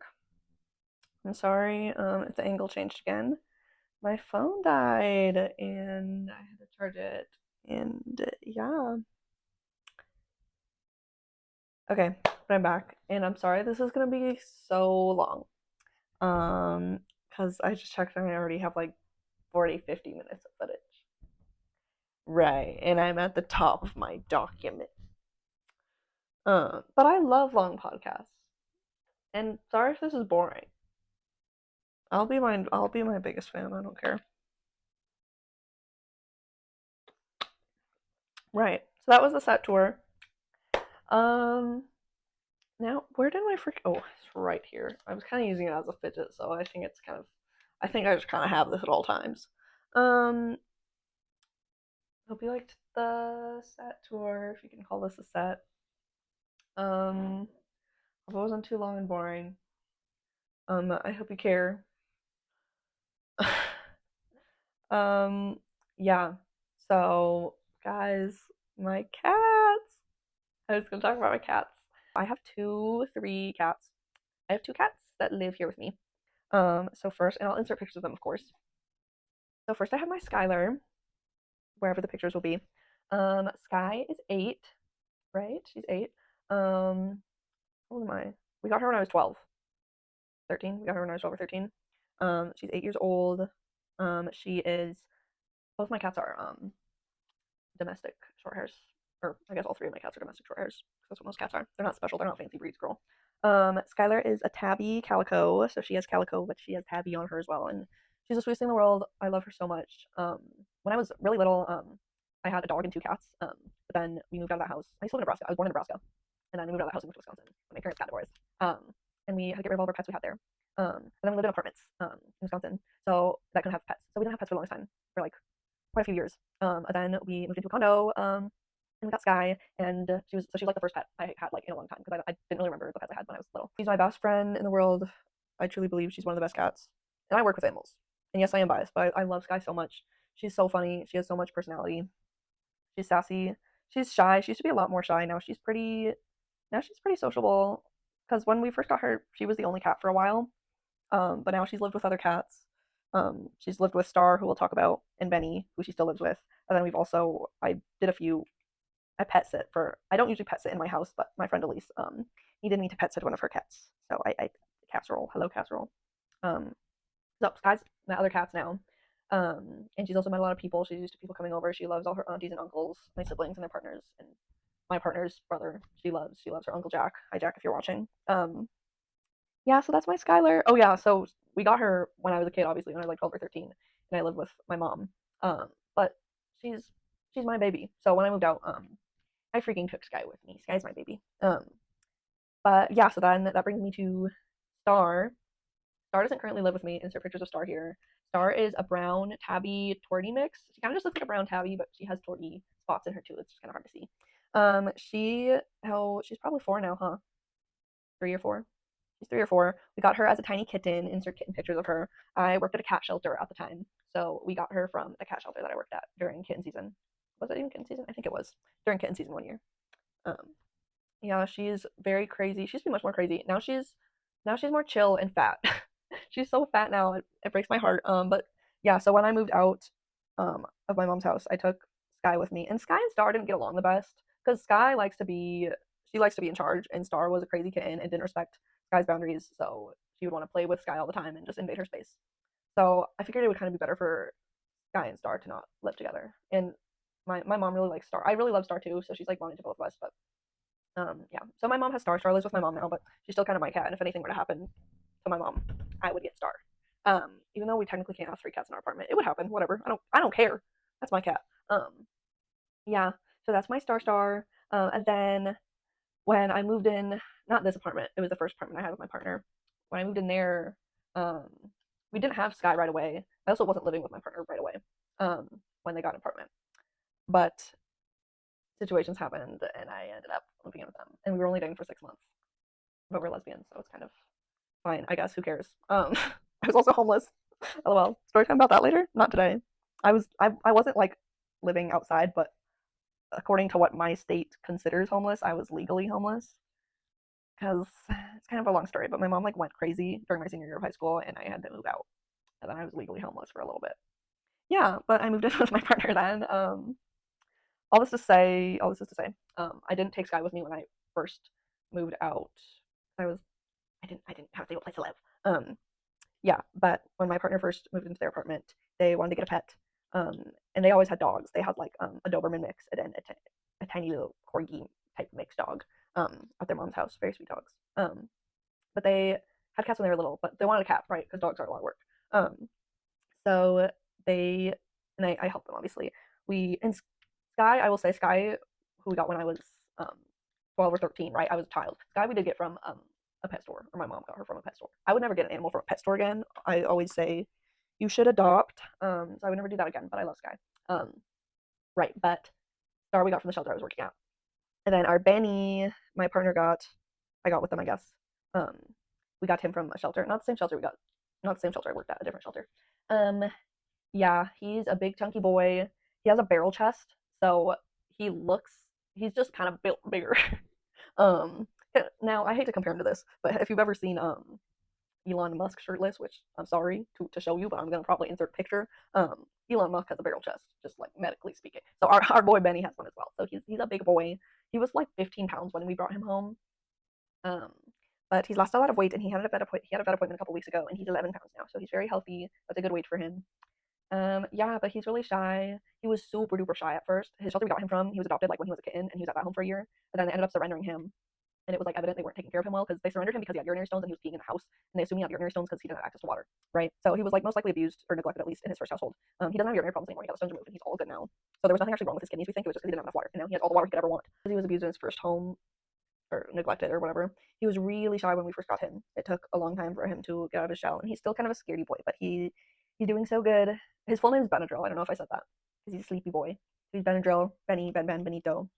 I'm sorry if the angle changed again. My phone died and I had to charge it. And yeah. Okay, but I'm back. And I'm sorry this is gonna be so long. Because I just checked and I already have like 40, 50 minutes of footage. Right, and I'm at the top of my document. But I love long podcasts. And sorry if this is boring. I'll be my biggest fan, I don't care. Right. So that was the set tour. Um Now, where did my freak? Oh, it's right here. I was kind of using it as a fidget, so I think it's kind of. I think I just kind of have this at all times. Um, Hope you liked the set tour, if you can call this a set. Hope it wasn't too long and boring. I hope you care. Um, yeah. So, guys, my cats. I was gonna talk about my cats. I have three cats. I have two cats that live here with me. So first, and I'll insert pictures of them, of course. So first, I have my Skylar, wherever the pictures will be. Sky is 8, right? She's 8. How old am I? We got her when I was 12, 13. We got her when I was 12 or 13. She's 8 years old. She is. Both my cats are domestic short hairs, or I guess all three of my cats are domestic short hairs. That's what most cats are. They're not special. They're not fancy breeds, girl. Skylar is a tabby calico, so she has calico, but she has tabby on her as well, and she's the sweetest thing in the world. I love her so much. When I was really little, I had a dog and two cats. But then we moved out of that house. I used to live in Nebraska. I was born in Nebraska, and then we moved out of the house and moved to Wisconsin. My parents got divorced. And we had to get rid of all of our pets we had there. And then we lived in apartments in Wisconsin, so that couldn't have pets. So we didn't have pets for the longest time, for like quite a few years. And then we moved into a condo, and we got Sky, and she's like the first pet I had like in a long time because I didn't really remember the pets I had when I was little. She's my best friend in the world. I truly believe she's one of the best cats, and I work with animals. And yes, I am biased, but I love Sky so much. She's so funny. She has so much personality. She's sassy. She's shy. She used to be a lot more shy. Now she's pretty sociable. Because when we first got her, she was the only cat for a while. But now she's lived with other cats. She's lived with Star, who we'll talk about, and Benny, who she still lives with. And then I did a few, I pet sit for, I don't usually pet sit in my house, but my friend Elise needed me to pet sit one of her cats. So I casserole, hello casserole. Um, so Sky's my other cats now. And she's also met a lot of people. She's used to people coming over. She loves all her aunties and uncles, my siblings and their partners, and my partner's brother. She loves her Uncle Jack. Hi Jack, if you're watching. Yeah, so that's my Skylar. Oh yeah, so we got her when I was a kid, obviously, when I was like 12 or 13, and I lived with my mom. But she's she's my baby. So when I moved out, I freaking took Sky with me. Sky's my baby. But yeah, so then that brings me to Star. Star doesn't currently live with me. Insert pictures of Star here. Star is a brown tabby tortie mix. She kind of just looks like a brown tabby, but she has tortie spots in her too. It's just kind of hard to see. She's probably 4 now, huh? 3 or 4. She's 3 or 4. We got her as a tiny kitten. Insert kitten pictures of her. I worked at a cat shelter at the time, so we got her from the cat shelter that I worked at during kitten season. Was it even kitten season? I think it was during kitten season one year. Um, yeah, she's very crazy. She used to be much more crazy. Now she's more chill and fat. She's so fat now. It breaks my heart. But yeah, so when I moved out of my mom's house, I took Sky with me. And Sky and Star didn't get along the best because she likes to be in charge, and Star was a crazy kitten and didn't respect Sky's boundaries, so she would want to play with Sky all the time and just invade her space. So I figured it would kind of be better for Sky and Star to not live together. And my mom really likes Star. I really love Star too, so she's like bonding to both of us. But yeah. So my mom has Star. Star lives with my mom now, but she's still kind of my cat. And if anything were to happen to my mom, I would get Star. Even though we technically can't have 3 cats in our apartment, it would happen. Whatever. I don't care. That's my cat. Yeah. So that's my Star. And then when I moved in, not this apartment, it was the first apartment I had with my partner. When I moved in there, um, we didn't have Sky right away. I also wasn't living with my partner right away um, when they got an apartment. But situations happened, and I ended up moving in with them. And we were only dating for 6 months, but we're lesbians, so it's kind of fine, I guess. Who cares? I was also homeless. LOL. Story time about that later. Not today. I wasn't like living outside, but according to what my state considers homeless, I was legally homeless because it's kind of a long story. But my mom like went crazy during my senior year of high school, and I had to move out, and then I was legally homeless for a little bit. Yeah, but I moved in with my partner then. All this is to say, I didn't take Sky with me when I first moved out. I was, I didn't have a stable place to live. Yeah, but when my partner first moved into their apartment, they wanted to get a pet. And they always had dogs. They had like a Doberman mix and then a tiny little corgi type mixed dog at their mom's house. Very sweet dogs. But they had cats when they were little, but they wanted a cat, right? Because dogs are a lot of work. So they and I helped them obviously. We and Sky, I will say Sky, who we got when I was um 12 or 13, right? I was a child. Sky we did get from a pet store, or my mom got her from a pet store. I would never get an animal from a pet store again. I always say you should adopt. So I would never do that again. But I love Sky. Right, but Star we got from the shelter I was working at, and then our Benny, my partner I got with them, I guess. Um, we got him from a shelter, not the same shelter I worked at, a different shelter. Um, Yeah, he's a big chunky boy. He has a barrel chest, so he looks he's just kind of built bigger. um Now I hate to compare him to this, but if you've ever seen Elon Musk shirtless, which I'm sorry to show you, but I'm gonna probably insert a picture. Elon Musk has a barrel chest, just like medically speaking. So our boy Benny has one as well. So he's a big boy. He was like 15 pounds when we brought him home. Um, but he's lost a lot of weight, and he had a vet appointment a couple weeks ago, and he's 11 pounds now. So he's very healthy. That's a good weight for him. Yeah, but he's really shy. He was super duper shy at first. His shelter we got him from, he was adopted like when he was a kitten, and he was at that home for a year. But then they ended up surrendering him, and it was like evident they weren't taking care of him well because they surrendered him because he had urinary stones and he was peeing in the house, and they assumed he had urinary stones because he didn't have access to water, right? So he was like most likely abused or neglected at least in his first household. He doesn't have urinary problems anymore. He got the stones removed and he's all good now. So there was nothing actually wrong with his kidneys. We think it was just because he didn't have enough water, and now he has all the water he could ever want. Because he was abused in his first home or neglected or whatever. He was really shy when we first got him. It took a long time for him to get out of his shell, and he's still kind of a scaredy boy, but he's doing so good. His full name is Benadryl. I don't know if I said that because he's a sleepy boy. He's Benadryl, Benny, Benito.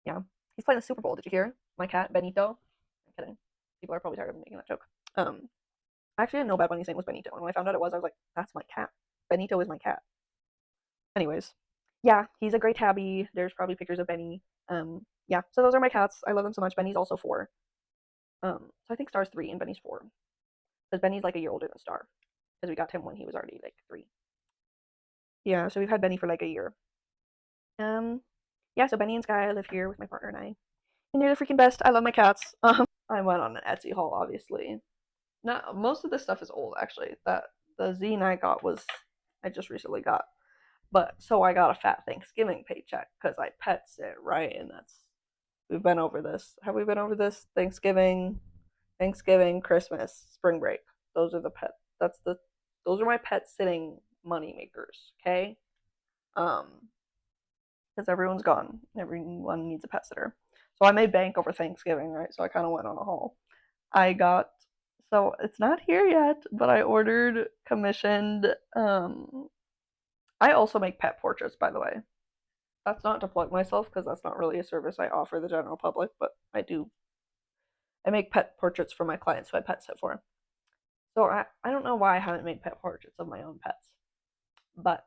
Yeah, he's playing the Super Bowl. Did you hear? My cat Benito. I'm kidding. People are probably tired of me making that joke. I actually didn't know Bad Bunny's name was Benito, and when I found out it was, I was like, "That's my cat. Benito is my cat." Anyways, yeah, he's a great tabby. There's probably pictures of Benny. Yeah, so those are my cats. I love them so much. Benny's also 4. So I think Star's 3 and Benny's 4. Because Benny's like a year older than Star. Because we got him when he was already like 3. Yeah, so we've had Benny for like a year. Um, yeah, so Benny and Sky live here with my partner and I. And they're the freaking best. I love my cats. I went on an Etsy haul, obviously. Not most of this stuff is old actually. That the zine I got was I just recently got. But so I got a fat Thanksgiving paycheck because I pet sit, right? And that's we've been over this. Have we been over this? Thanksgiving, Christmas, spring break. Those are the pet. Those are my pet sitting money makers. Okay, because everyone's gone. Everyone needs a pet sitter. So I made bank over Thanksgiving, right? So I kind of went on a haul. I got so it's not here yet, but I ordered commissioned. I also make pet portraits, by the way. That's not to plug myself because that's not really a service I offer the general public, but I do. I make pet portraits for my clients who I pet sit for. So I don't know why I haven't made pet portraits of my own pets, but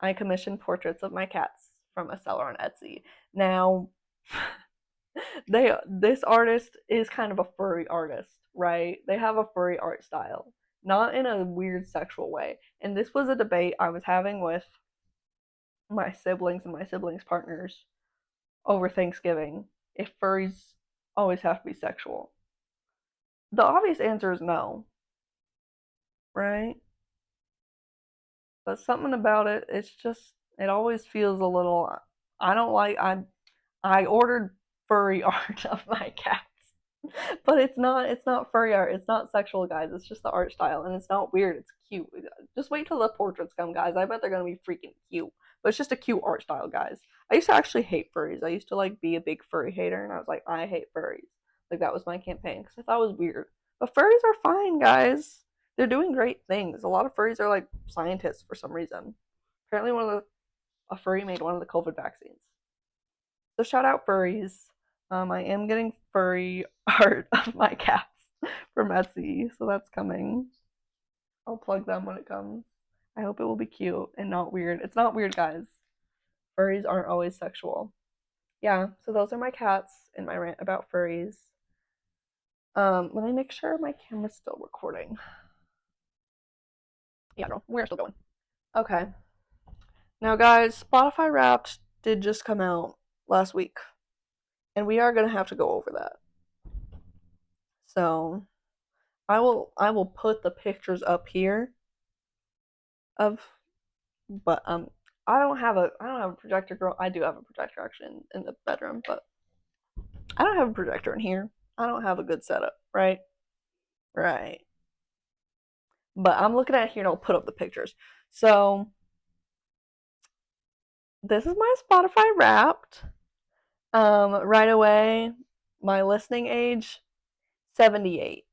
I commissioned portraits of my cats from a seller on Etsy. Now, this artist is kind of a furry artist, right? They have a furry art style, not in a weird sexual way. And this was a debate I was having with my siblings and my siblings' partners over Thanksgiving if furries always have to be sexual. The obvious answer is no, right? But something about it, it's just it always feels a little. I don't like. I ordered furry art of my cats, but it's not furry art. It's not sexual, guys. It's just the art style, and it's not weird. It's cute. Just wait till the portraits come, guys. I bet they're gonna be freaking cute. But it's just a cute art style, guys. I used to actually hate furries. I used to like be a big furry hater, and I was like, I hate furries. Like that was my campaign because I thought it was weird. But furries are fine, guys. They're doing great things. A lot of furries are like scientists for some reason. Apparently, a furry made one of the COVID vaccines. So shout out furries. I am getting furry art of my cats from Etsy, so that's coming. I'll plug them when it comes. I hope it will be cute and not weird. It's not weird, guys. Furries aren't always sexual. Yeah, so those are my cats and my rant about furries. Let me make sure my camera's still recording. Yeah, no, we're still going. Okay. Now, guys, Spotify Wrapped did just come out last week, and we are gonna have to go over that. So, I will put the pictures up here of, but I don't have a projector, girl. I do have a projector actually in the bedroom, but I don't have a projector in here. I don't have a good setup, right? Right. But I'm looking at it here and I'll put up the pictures. So this is my Spotify Wrapped. Right away, my listening age 78.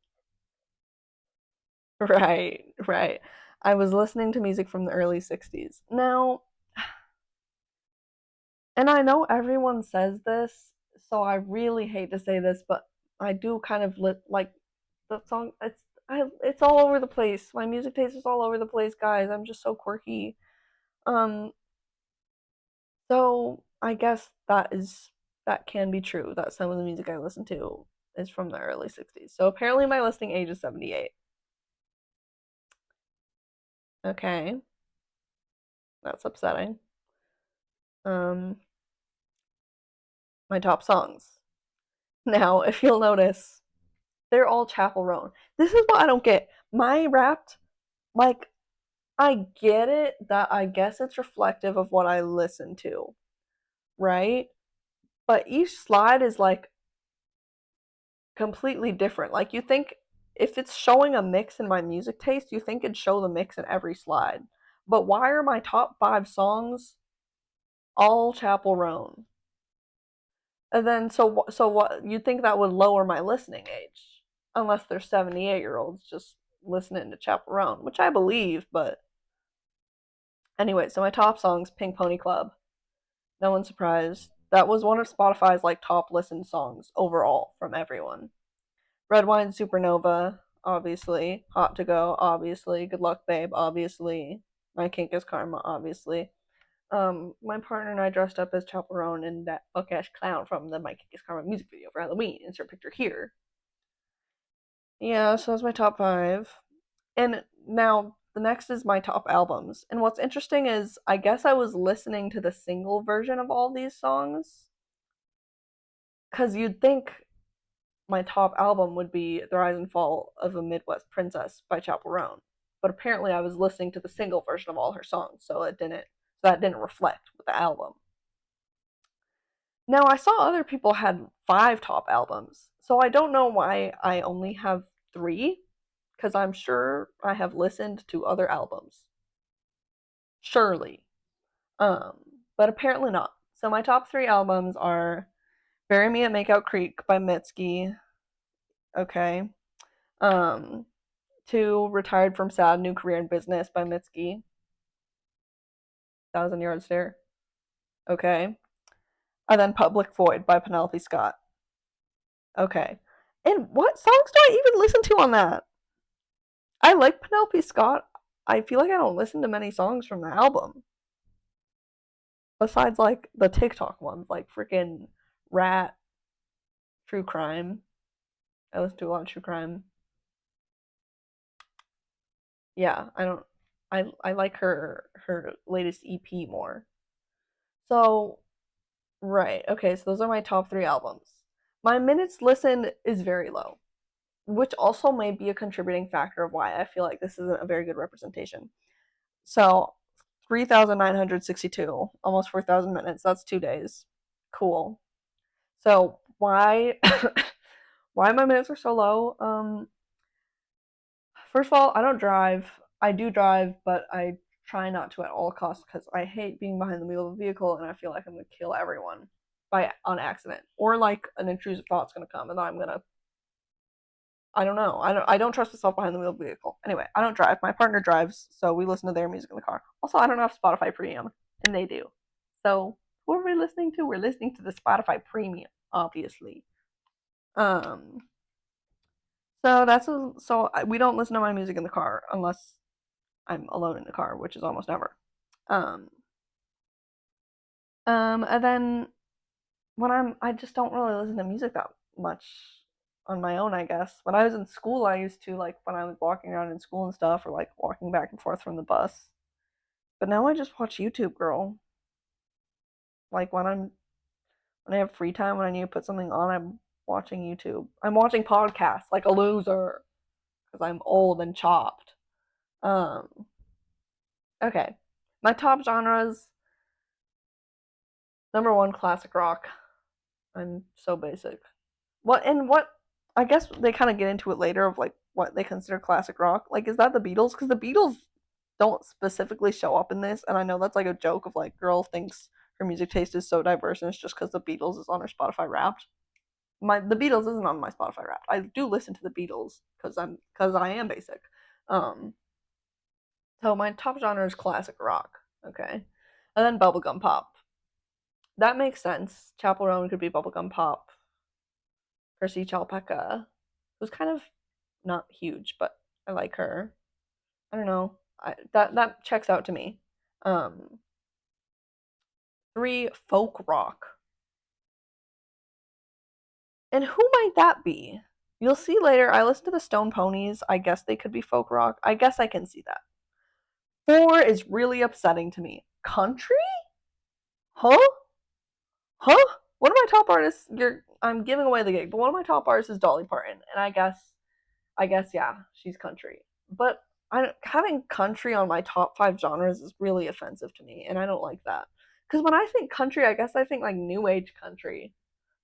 Right, right. I was listening to music from the early 60s. Now, and I know everyone says this, so I really hate to say this, but I do kind of like the song. it's all over the place. My music taste is all over the place, guys. I'm just so quirky. Um, so I guess that can be true that some of the music I listen to is from the early 60s. So apparently my listening age is 78. Okay, that's upsetting. Um, my top songs. Now, if you'll notice, they're all Chapel Roan. This is what I don't get. My Wrapped, like, I get it that I guess it's reflective of what I listen to, right? But each slide is like completely different. Like, you think if it's showing a mix in my music taste, you think it'd show the mix in every slide. But why are my top 5 songs all Chapel Roan? And then so what you'd think that would lower my listening age, unless they're 78-year-olds just listening to Chaperone, which I believe, but anyway, so my top songs, Pink Pony Club. No one's surprised. That was one of Spotify's like top listened songs overall from everyone. Red Wine Supernova, obviously. Hot to Go, obviously. Good Luck Babe, obviously. My Kink is Karma, obviously. My partner and I dressed up as Chaperone and that fuck ass clown from the My Kink is Karma music video for Halloween. Insert picture here. Yeah, so that's my top 5. And now the next is my top albums. And what's interesting is I guess I was listening to the single version of all these songs. Because you'd think my top album would be The Rise and Fall of a Midwest Princess by Chapel Roan. But apparently I was listening to the single version of all her songs, so that didn't reflect with the album. Now I saw other people had 5 top albums, so I don't know why I only have 3, because I'm sure I have listened to other albums. Surely. But apparently not. So my top 3 albums are Bury Me at Makeout Creek by Mitski. Okay. Um, 2, Retired from Sad, New Career in Business by Mitski. 1,000 Yard Stare. Okay. And then Public Void by Penelope Scott. Okay. And what songs do I even listen to on that? I like Penelope Scott. I feel like I don't listen to many songs from the album. Besides like the TikTok ones, like freaking Rat, True Crime. I listen to a lot of True Crime. Yeah, I don't I like her latest EP more. So, right. Okay, so those are my top 3 albums. My minutes listened is very low, which also may be a contributing factor of why I feel like this isn't a very good representation. So, 3,962, almost 4,000 minutes. That's 2 days. Cool. So, why why my minutes are so low? First of all, I don't drive. I do drive, but I try not to at all costs because I hate being behind the wheel of a vehicle and I feel like I'm gonna kill everyone by on accident, or like an intrusive thought's gonna come and then I'm gonna. I don't know. I don't trust myself behind the wheel of a vehicle. Anyway, I don't drive. My partner drives, so we listen to their music in the car. Also, I don't have Spotify Premium, and they do. So who are we listening to? We're listening to the Spotify Premium, obviously. Um, we don't listen to my music in the car unless I'm alone in the car, which is almost never. Um, and then I just don't really listen to music that much on my own, I guess. When I was in school, I used to, like, when I was walking around in school and stuff, or like walking back and forth from the bus. But now I just watch YouTube, girl. Like when I have free time, when I need to put something on, I'm watching YouTube. I'm watching podcasts like a loser because I'm old and chopped. Um, okay. My top genres, number 1, classic rock. I'm so basic. What I guess they kind of get into it later of like what they consider classic rock. Like, is that the Beatles? Because the Beatles don't specifically show up in this, and I know that's like a joke of like girl thinks her music taste is so diverse, and it's just because the Beatles is on her Spotify Wrapped. The Beatles isn't on my Spotify Wrapped. I do listen to the Beatles because I am basic. Um, so my top genre is classic rock. Okay, and then bubblegum pop. That makes sense. Chapel Roan could be bubblegum pop. Percy Chalpecca was kind of not huge, but I like her. I don't know. That checks out to me. Um, 3 folk rock. And who might that be? You'll see later. I listened to the Stone Ponies. I guess they could be folk rock. I guess I can see that. 4 is really upsetting to me. Country? Huh? Huh? One of my top artists. I'm giving away the gig, but one of my top artists is Dolly Parton, and I guess yeah, she's country. But having country on my top 5 genres is really offensive to me, and I don't like that. Because when I think country, I guess I think like new age country.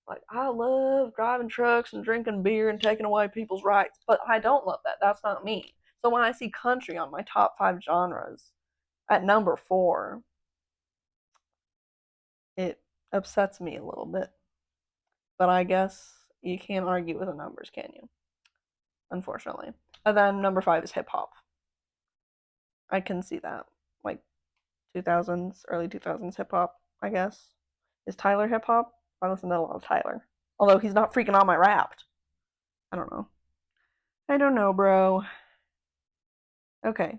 Like, I love driving trucks and drinking beer and taking away people's rights, but I don't love that. That's not me. So when I see country on my top 5 genres at number 4, it upsets me a little bit. But I guess you can't argue with the numbers, can you? Unfortunately. And then number 5 is hip hop. I can see that. Like 2000s, early 2000s hip hop, I guess. Is Tyler hip hop? I listen to a lot of Tyler. Although he's not freaking on my Wrapped. I don't know. I don't know, bro. Okay.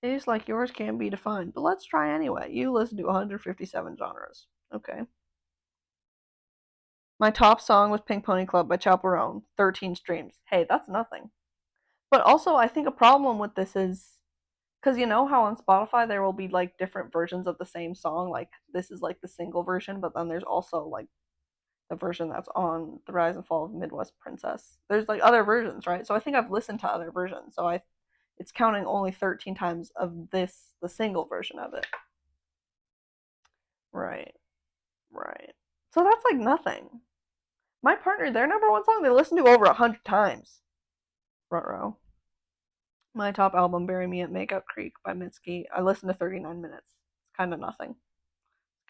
Tastes like yours can't be defined, but let's try anyway. You listen to 157 genres. Okay. My top song was Pink Pony Club by Chaperone, 13 streams. Hey, that's nothing. But also, I think a problem with this is because you know how on Spotify there will be like different versions of the same song. Like this is like the single version, but then there's also like the version that's on The Rise and Fall of Midwest Princess. There's like other versions, right? So I think I've listened to other versions. So it's counting only 13 times of the single version of it. Right, right. So that's like nothing. My partner, their number one song, they listen to over 100 times. Ruh-roh. My top album, Bury Me at Makeout Creek by Mitski. I listened to 39 minutes. It's kind of nothing.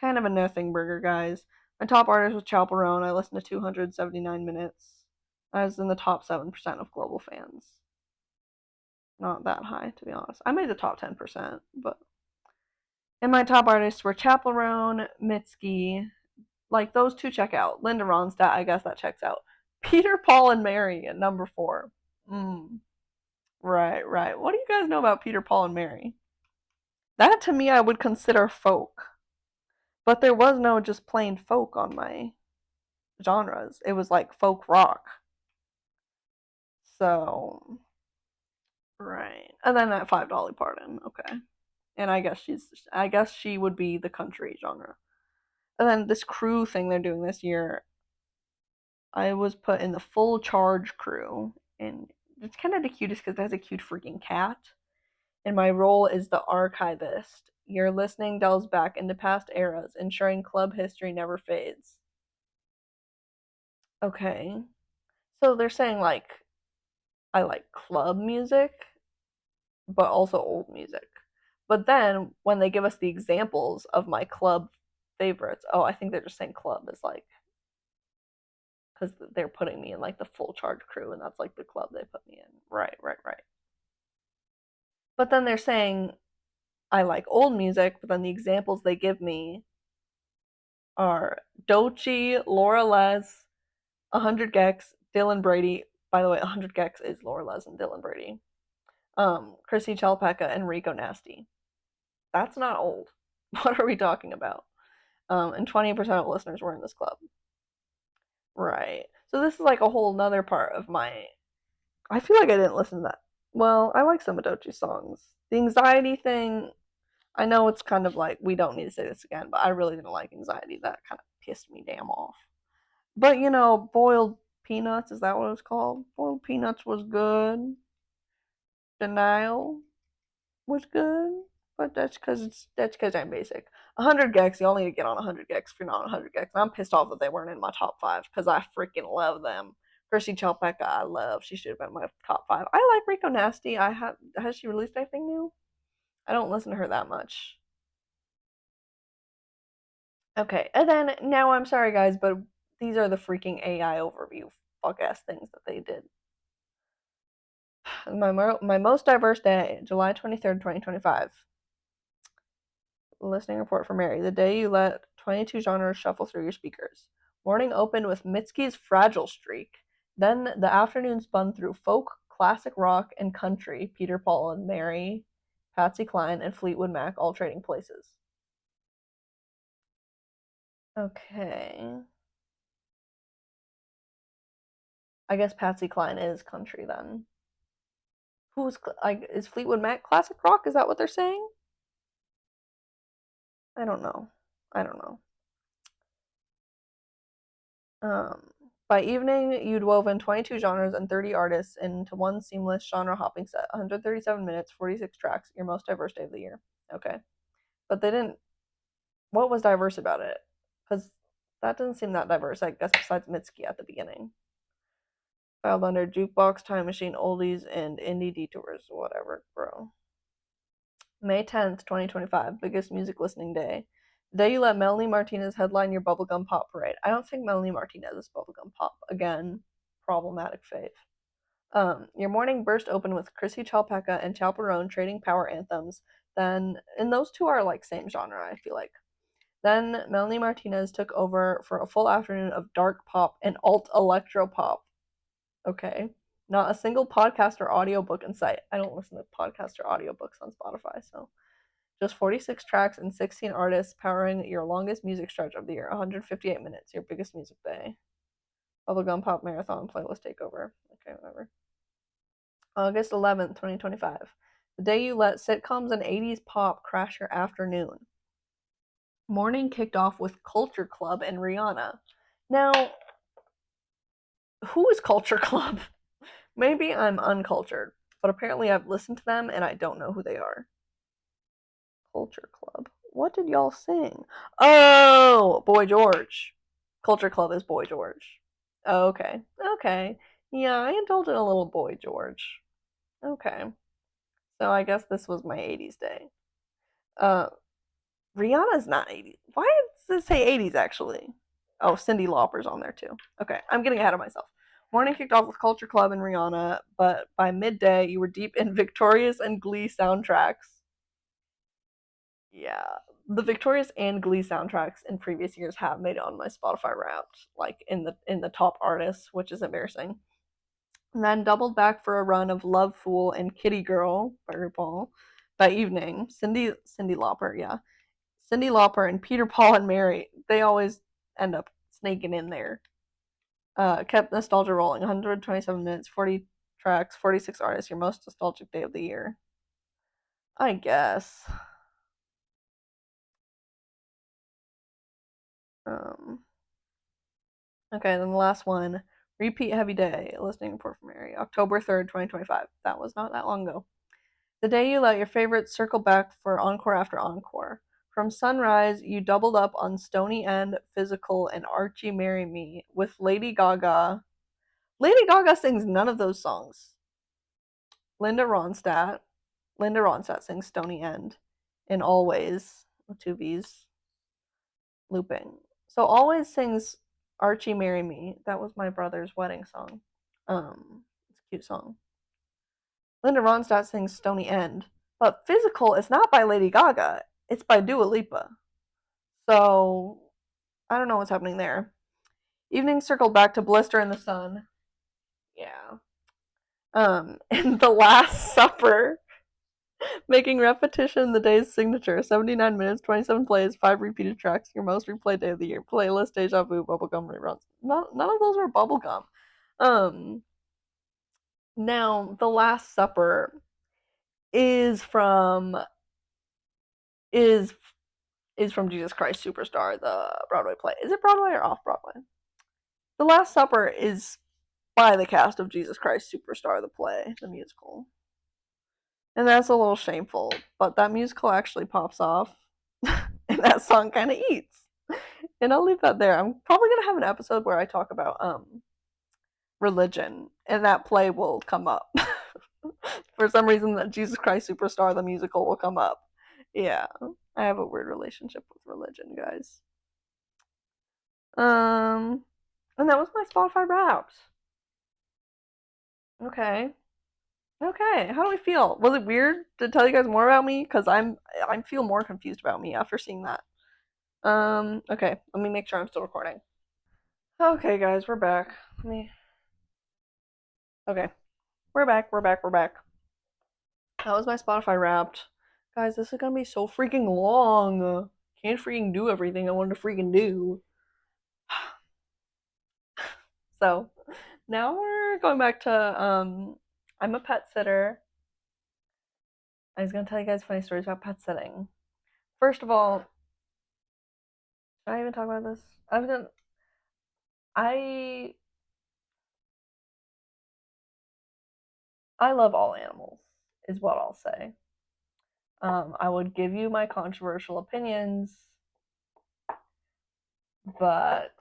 Kind of a nothing burger, guys. My top artist was Chaperone. I listened to 279 minutes. I was in the top 7% of global fans. Not that high, to be honest. I made the top 10%, but. And my top artists were Chaperone, Mitski. Like, those two check out. Linda Ronstadt, I guess that checks out. Peter, Paul, and Mary at number 4. Right, right. What do you guys know about Peter, Paul, and Mary? That to me I would consider folk. But there was no just plain folk on my genres. It was like folk rock. So, right. And then that $5 Parton. Okay. And I guess she would be the country genre. And then this crew thing they're doing this year, I was put in the full charge crew, and it's kind of the cutest because it has a cute freaking cat. And my role is the archivist. Your listening delves back into past eras, ensuring club history never fades. Okay. So they're saying like I like club music, but also old music. But then when they give us the examples of my club favorites, oh, I think they're just saying club is like because they're putting me in like the full charge crew, and that's like the club they put me in. Right, right, right. But then they're saying I like old music, but then the examples they give me are Doechii, Laura Les, 100 Gex, Dylan Brady. By the way, 100 Gex is Laura Les and Dylan Brady. Chrissy Chalpecca and Rico Nasty. That's not old. What are we talking about? And 20% of listeners were in this club. Right. So this is like a whole nother part of my. I feel like I didn't listen to that. Well, I like some of Doechii's songs. The anxiety thing, I know it's kind of like, we don't need to say this again, but I really didn't like anxiety. That kind of pissed me damn off. But, boiled peanuts, is that what it was called? Boiled peanuts was good. Denial was good. But that's because I'm basic. 100 gex, you only need to get on 100 gex if you're not on 100 gex. And I'm pissed off that they weren't in my top 5 because I freaking love them. Chrissy Chalpecca, I love. She should have been my top 5. I like Rico Nasty. Has she released anything new? I don't listen to her that much. Okay, and then now I'm sorry guys, but these are the freaking AI overview fuck ass things that they did. My most diverse day, July 23rd, 2025. Listening report for Mary. The day you let 22 genres shuffle through your speakers. Morning opened with Mitski's Fragile Streak. Then the afternoon spun through folk, classic rock and country, Peter, Paul, and Mary, Patsy Cline, and Fleetwood Mac, all trading places. Okay. I guess Patsy Cline is country then. Is Fleetwood Mac classic rock? Is that what they're saying? I don't know. I don't know. Um, by evening, you'd woven 22 genres and 30 artists into one seamless genre hopping set. 137 minutes, 46 tracks, your most diverse day of the year. Okay. But they didn't. What was diverse about it? Because that doesn't seem that diverse, I guess, besides Mitski at the beginning. Filed under Jukebox, Time Machine, Oldies, and Indie Detours. Whatever, bro. May 10th, 2025, biggest music listening day. The day you let Melanie Martinez headline your bubblegum pop parade. I don't think Melanie Martinez is bubblegum pop. Again, problematic faith. Your morning burst open with Chrissy Chalpecca and Chaperone trading power anthems. And those two are like same genre, I feel like. Then Melanie Martinez took over for a full afternoon of dark pop and alt electro pop. Okay. Not a single podcast or audiobook in sight. I don't listen to podcasts or audiobooks on Spotify, so just 46 tracks and 16 artists powering your longest music stretch of the year. 158 minutes, your biggest music day. Bubblegum Pop Marathon playlist takeover. Okay, whatever. August 11th, 2025. The day you let sitcoms and 80s pop crash your afternoon. Morning kicked off with Culture Club and Rihanna. Now, who is Culture Club? Maybe I'm uncultured, but apparently I've listened to them and I don't know who they are. Culture Club. What did y'all sing? Oh, Boy George. Culture Club is Boy George. Oh, okay. Okay. Yeah, I indulged in a little Boy George. Okay. So I guess this was my 80s day. Uh, Rihanna's not 80s. Why does it say 80s actually? Oh, Cyndi Lauper's on there too. Okay, I'm getting ahead of myself. Morning kicked off with Culture Club and Rihanna, but by midday you were deep in Victorious and Glee soundtracks. Yeah, the Victorious and Glee soundtracks in previous years have made it on my Spotify Wrapped, like in the top artists, which is embarrassing. And then doubled back for a run of Love Fool and Kitty Girl by RuPaul. By evening, Cyndi Lauper, yeah, Cyndi Lauper and Peter, Paul, and Mary, they always end up sneaking in there. Kept nostalgia rolling. 127 minutes, 40 tracks, 46 artists. Your most nostalgic day of the year, I guess. Um, Okay, then the last one, repeat heavy day, listening report from Mary, October 3rd, 2025. That was not that long ago. The day you let your favorites circle back for encore after encore. From sunrise, you doubled up on Stony End, Physical, and Archie Marry Me with Lady Gaga. Lady Gaga sings none of those songs. Linda Ronstadt. Linda Ronstadt sings Stony End and Always, with two V's, looping. So Always sings Archie Marry Me. That was my brother's wedding song. It's a cute song. Linda Ronstadt sings Stony End. But Physical is not by Lady Gaga. It's by Dua Lipa. So I don't know what's happening there. Evening circled back to Blister in the Sun. Yeah. And The Last Supper, making repetition the day's signature. 79 minutes, 27 plays, 5 repeated tracks, your most replayed day of the year. Playlist, Deja Vu, Bubblegum reruns. None of those were Bubblegum. Um, Now, The Last Supper is from is is from Jesus Christ Superstar, the Broadway play. Is it Broadway or off Broadway? The Last Supper is by the cast of Jesus Christ Superstar, the play, the musical. And that's a little shameful, but that musical actually pops off, and that song kind of eats. And I'll leave that there. I'm probably gonna have an episode where I talk about religion, and that play will come up. For some reason, that Jesus Christ Superstar the musical will come up. Yeah, I have a weird relationship with religion, guys. Um, and that was my Spotify Wrapped. Okay. Okay, how do we feel? Was it weird to tell you guys more about me? Because I feel more confused about me after seeing that. Okay, let me make sure I'm still recording. Okay, guys, we're back. Let me. Okay. We're back, we're back, we're back. That was my Spotify Wrapped. Guys, this is gonna be so freaking long. Can't freaking do everything I wanted to freaking do. So, now we're going back to I'm a pet sitter. I was gonna tell you guys funny stories about pet sitting. First of all, should I even talk about this? I I love all animals, is what I'll say. I would give you my controversial opinions, but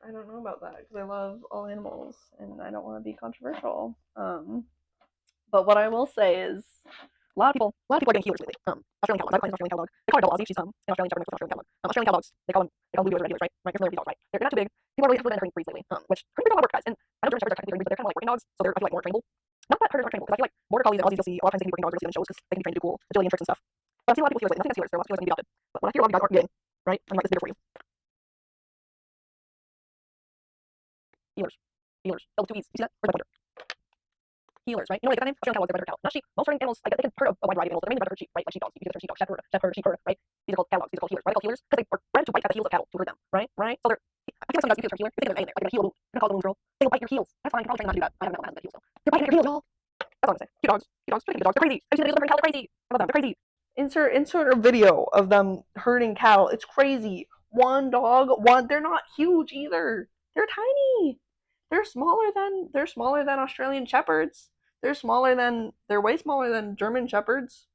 I don't know about that because I love all animals and I don't want to be controversial. But what I will say is a lot of people are getting healers lately. Australian cow dogs. I have a client Australian cow dog. They call her Double Aussie. She's an Australian Shepherd mixed with Australian cow dog. Australian cow dogs. They call them Bluey regulars, right? Right. They're healers, right? They're not too big. People are really having entering breeds lately, which pretty big a lot of work, guys. And I know German Shepherds are technically breeds, but they're kind of like working dogs, so they're I feel like more trainable. Not that herders aren't trainable, because I feel like border collies and Aussies you'll see a lot of times they can be working dogs, you'll see them in shows because they can be trained to do cool agility and tricks and stuff. But I've seen a lot of people healers lately. Nothing against healers. There are lots of healers that can be adopted. But when I hear a lot of you guys aren't getting, right? I'm right, this video for you. Healers. Healers. Spelled with two E's. You see that? Where's my pointer? Healers, right? You know, like that name? Australian cow dogs, they're better cow. Not sheep. Most certain animals, like they can herd a wide variety of animals. They're mainly better for sheep, right? Like sheepdogs. You can get sheepdog, shepherd, right? These are called cattle dogs. These are called healers. Why are they called healers? Because they are bred to bite at the heels of cattle to herd them, right? Right? So they're. I feel like some guys use the term healer. You're thinking of anything. Like you're gonna heal a wound. You're gonna call the wound girl. They will bite your heels. That's fine. You're probably trained not to do that. I haven't met one that has bad heels though. They're biting at your heels, y'all. That's all I'm gonna say. Cute dogs. Cute dogs. Cute dogs. They're crazy. Have you seen the videos of them herding cattle? They're crazy. I love them. They're crazy. Insert a video of them herding cattle. It's crazy. One dog. One. They're not huge either. They're tiny. They're smaller than Australian shepherds. They're way smaller than German shepherds.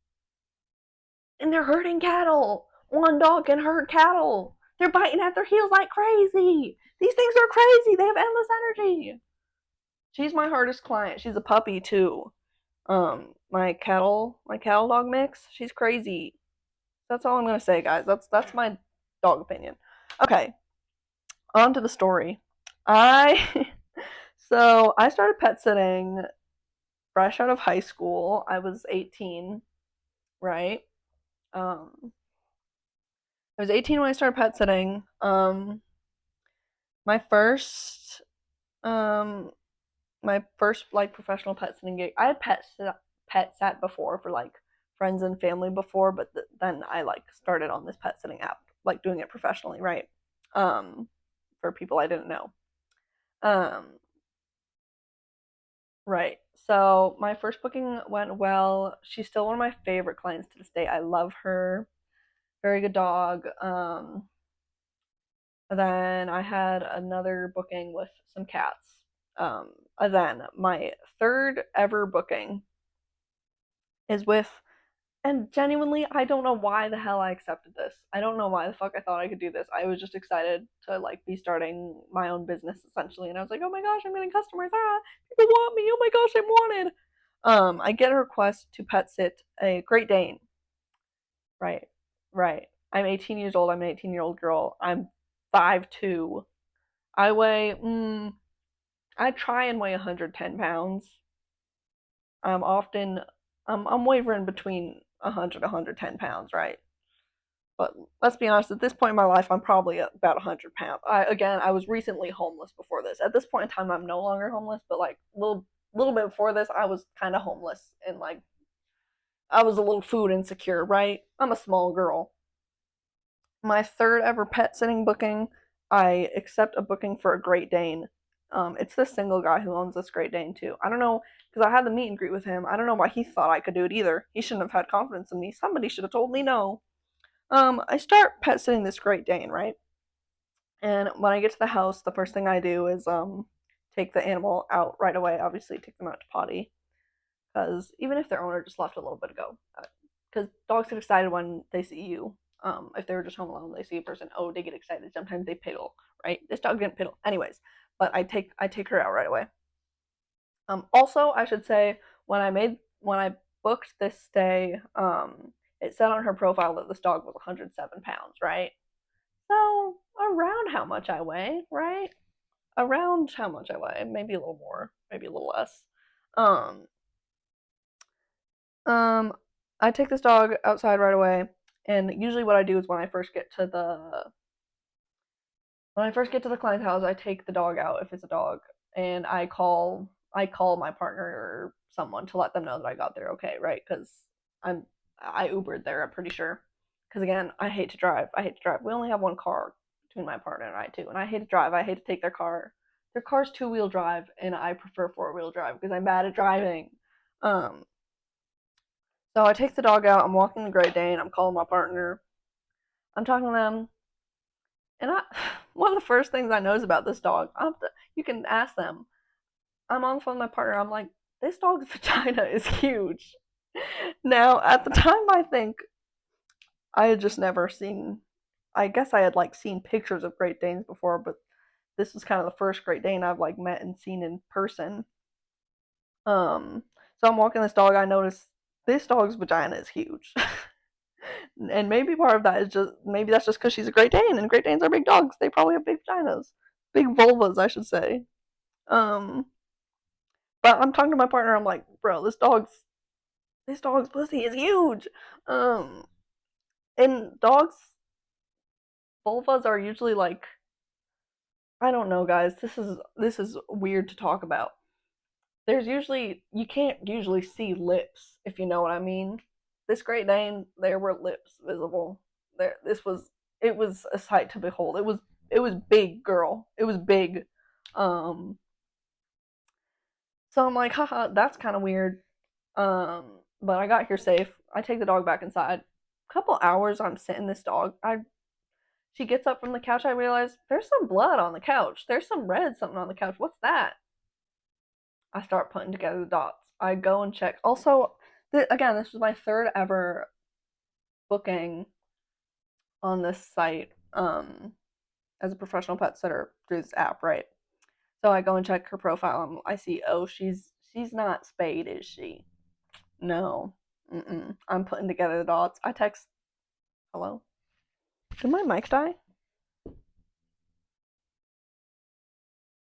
And they're herding cattle. One dog can herd cattle. They're biting at their heels like crazy. These things are crazy. They have endless energy. She's my hardest client. She's a puppy too. My cattle dog mix. She's crazy. That's all I'm gonna say, guys. That's my dog opinion. Okay, on to the story. I so I started pet sitting fresh out of high school. I was 18, right? Um, I was 18 when I started pet sitting. My first, um, my first like professional pet sitting gig. I had pet sat before for like friends and family before, but then I like started on this pet sitting app, like doing it professionally, right? Um, for people I didn't know. Um, right. So my first booking went well. She's still one of my favorite clients to this day. I love her. Very good dog. Then I had another booking with some cats. Then my third ever booking is with, and genuinely, I don't know why the hell I accepted this. I don't know why the fuck I thought I could do this. I was just excited to like be starting my own business essentially, and I was like, oh my gosh, I'm getting customers. Ah, people want me. Oh my gosh, I'm wanted. I get a request to pet sit a Great Dane. Right, right. I'm 18 years old. I'm an 18-year-old girl. I'm 5'2". I weigh, I try and weigh 110 pounds. I'm often, I'm wavering between 100 110 pounds, right? But let's be honest, at this point in my life, I'm probably about 100 pounds. I was recently homeless before this. At this point in time, I'm no longer homeless, but like little bit before this, I was kind of homeless and like I was a little food insecure, right? I'm a small girl. My third ever pet sitting booking, I accept a booking for a Great Dane. It's this single guy who owns this Great Dane too. I don't know because I had the meet and greet with him. I don't know why he thought I could do it either. He shouldn't have had confidence in me. Somebody should have told me no. I start pet sitting this Great Dane, right? And when I get to the house, the first thing I do is take the animal out right away. Obviously, take them out to potty because even if their owner just left a little bit ago, because dogs get excited when they see you. If they were just home alone, they see a person. Oh, they get excited. Sometimes they piddle. Right? This dog didn't piddle. Anyways, but I take her out right away. Also, I should say when I booked this stay, it said on her profile that this dog was 107 pounds. Right? So around how much I weigh, right? Around how much I weigh, maybe a little more, maybe a little less. Um, Um, I take this dog outside right away, and usually what I do is when I first get to the client's house, I take the dog out if it's a dog, and I call my partner or someone to let them know that I got there okay, right? Because I Ubered there, I'm pretty sure. Because again, I hate to drive. I hate to drive. We only have one car between my partner and I too, and I hate to drive. I hate to take their car. Their car's two-wheel drive, and I prefer four-wheel drive because I'm bad at driving. Um, so I take the dog out. I'm walking the Great Dane. I'm calling my partner. I'm talking to them, and one of the first things I notice about this dog, you can ask them. I'm on the phone with my partner. I'm like, this dog's vagina is huge. Now, at the time, I think I had just never seen. I guess I had like seen pictures of Great Danes before, but this was kind of the first Great Dane I've like met and seen in person. Um, so I'm walking this dog. I notice this dog's vagina is huge, and maybe part of that is just maybe that's just because she's a Great Dane, and Great Danes are big dogs. They probably have big vaginas, big vulvas, I should say. Um, but I'm talking to my partner. I'm like, bro, this dog's pussy is huge. Um, and dogs' vulvas are usually like, I don't know, guys. This is weird to talk about. There's usually you can't usually see lips if you know what I mean. This Great Dane, there were lips visible. It was a sight to behold. It was big, girl. It was big. Um, so I'm like, haha, that's kind of weird. But I got here safe. I take the dog back inside. A couple hours I'm sitting this dog. She gets up from the couch. I realize there's some blood on the couch. There's some red something on the couch. What's that? I start putting together the dots. I go and check. Also, again, this was my third ever booking on this site as a professional pet sitter through this app, right? So I go and check her profile. And I see, oh, she's not spayed, is she? No. Mm-mm. I'm putting together the dots. I text. Hello. Did my mic die?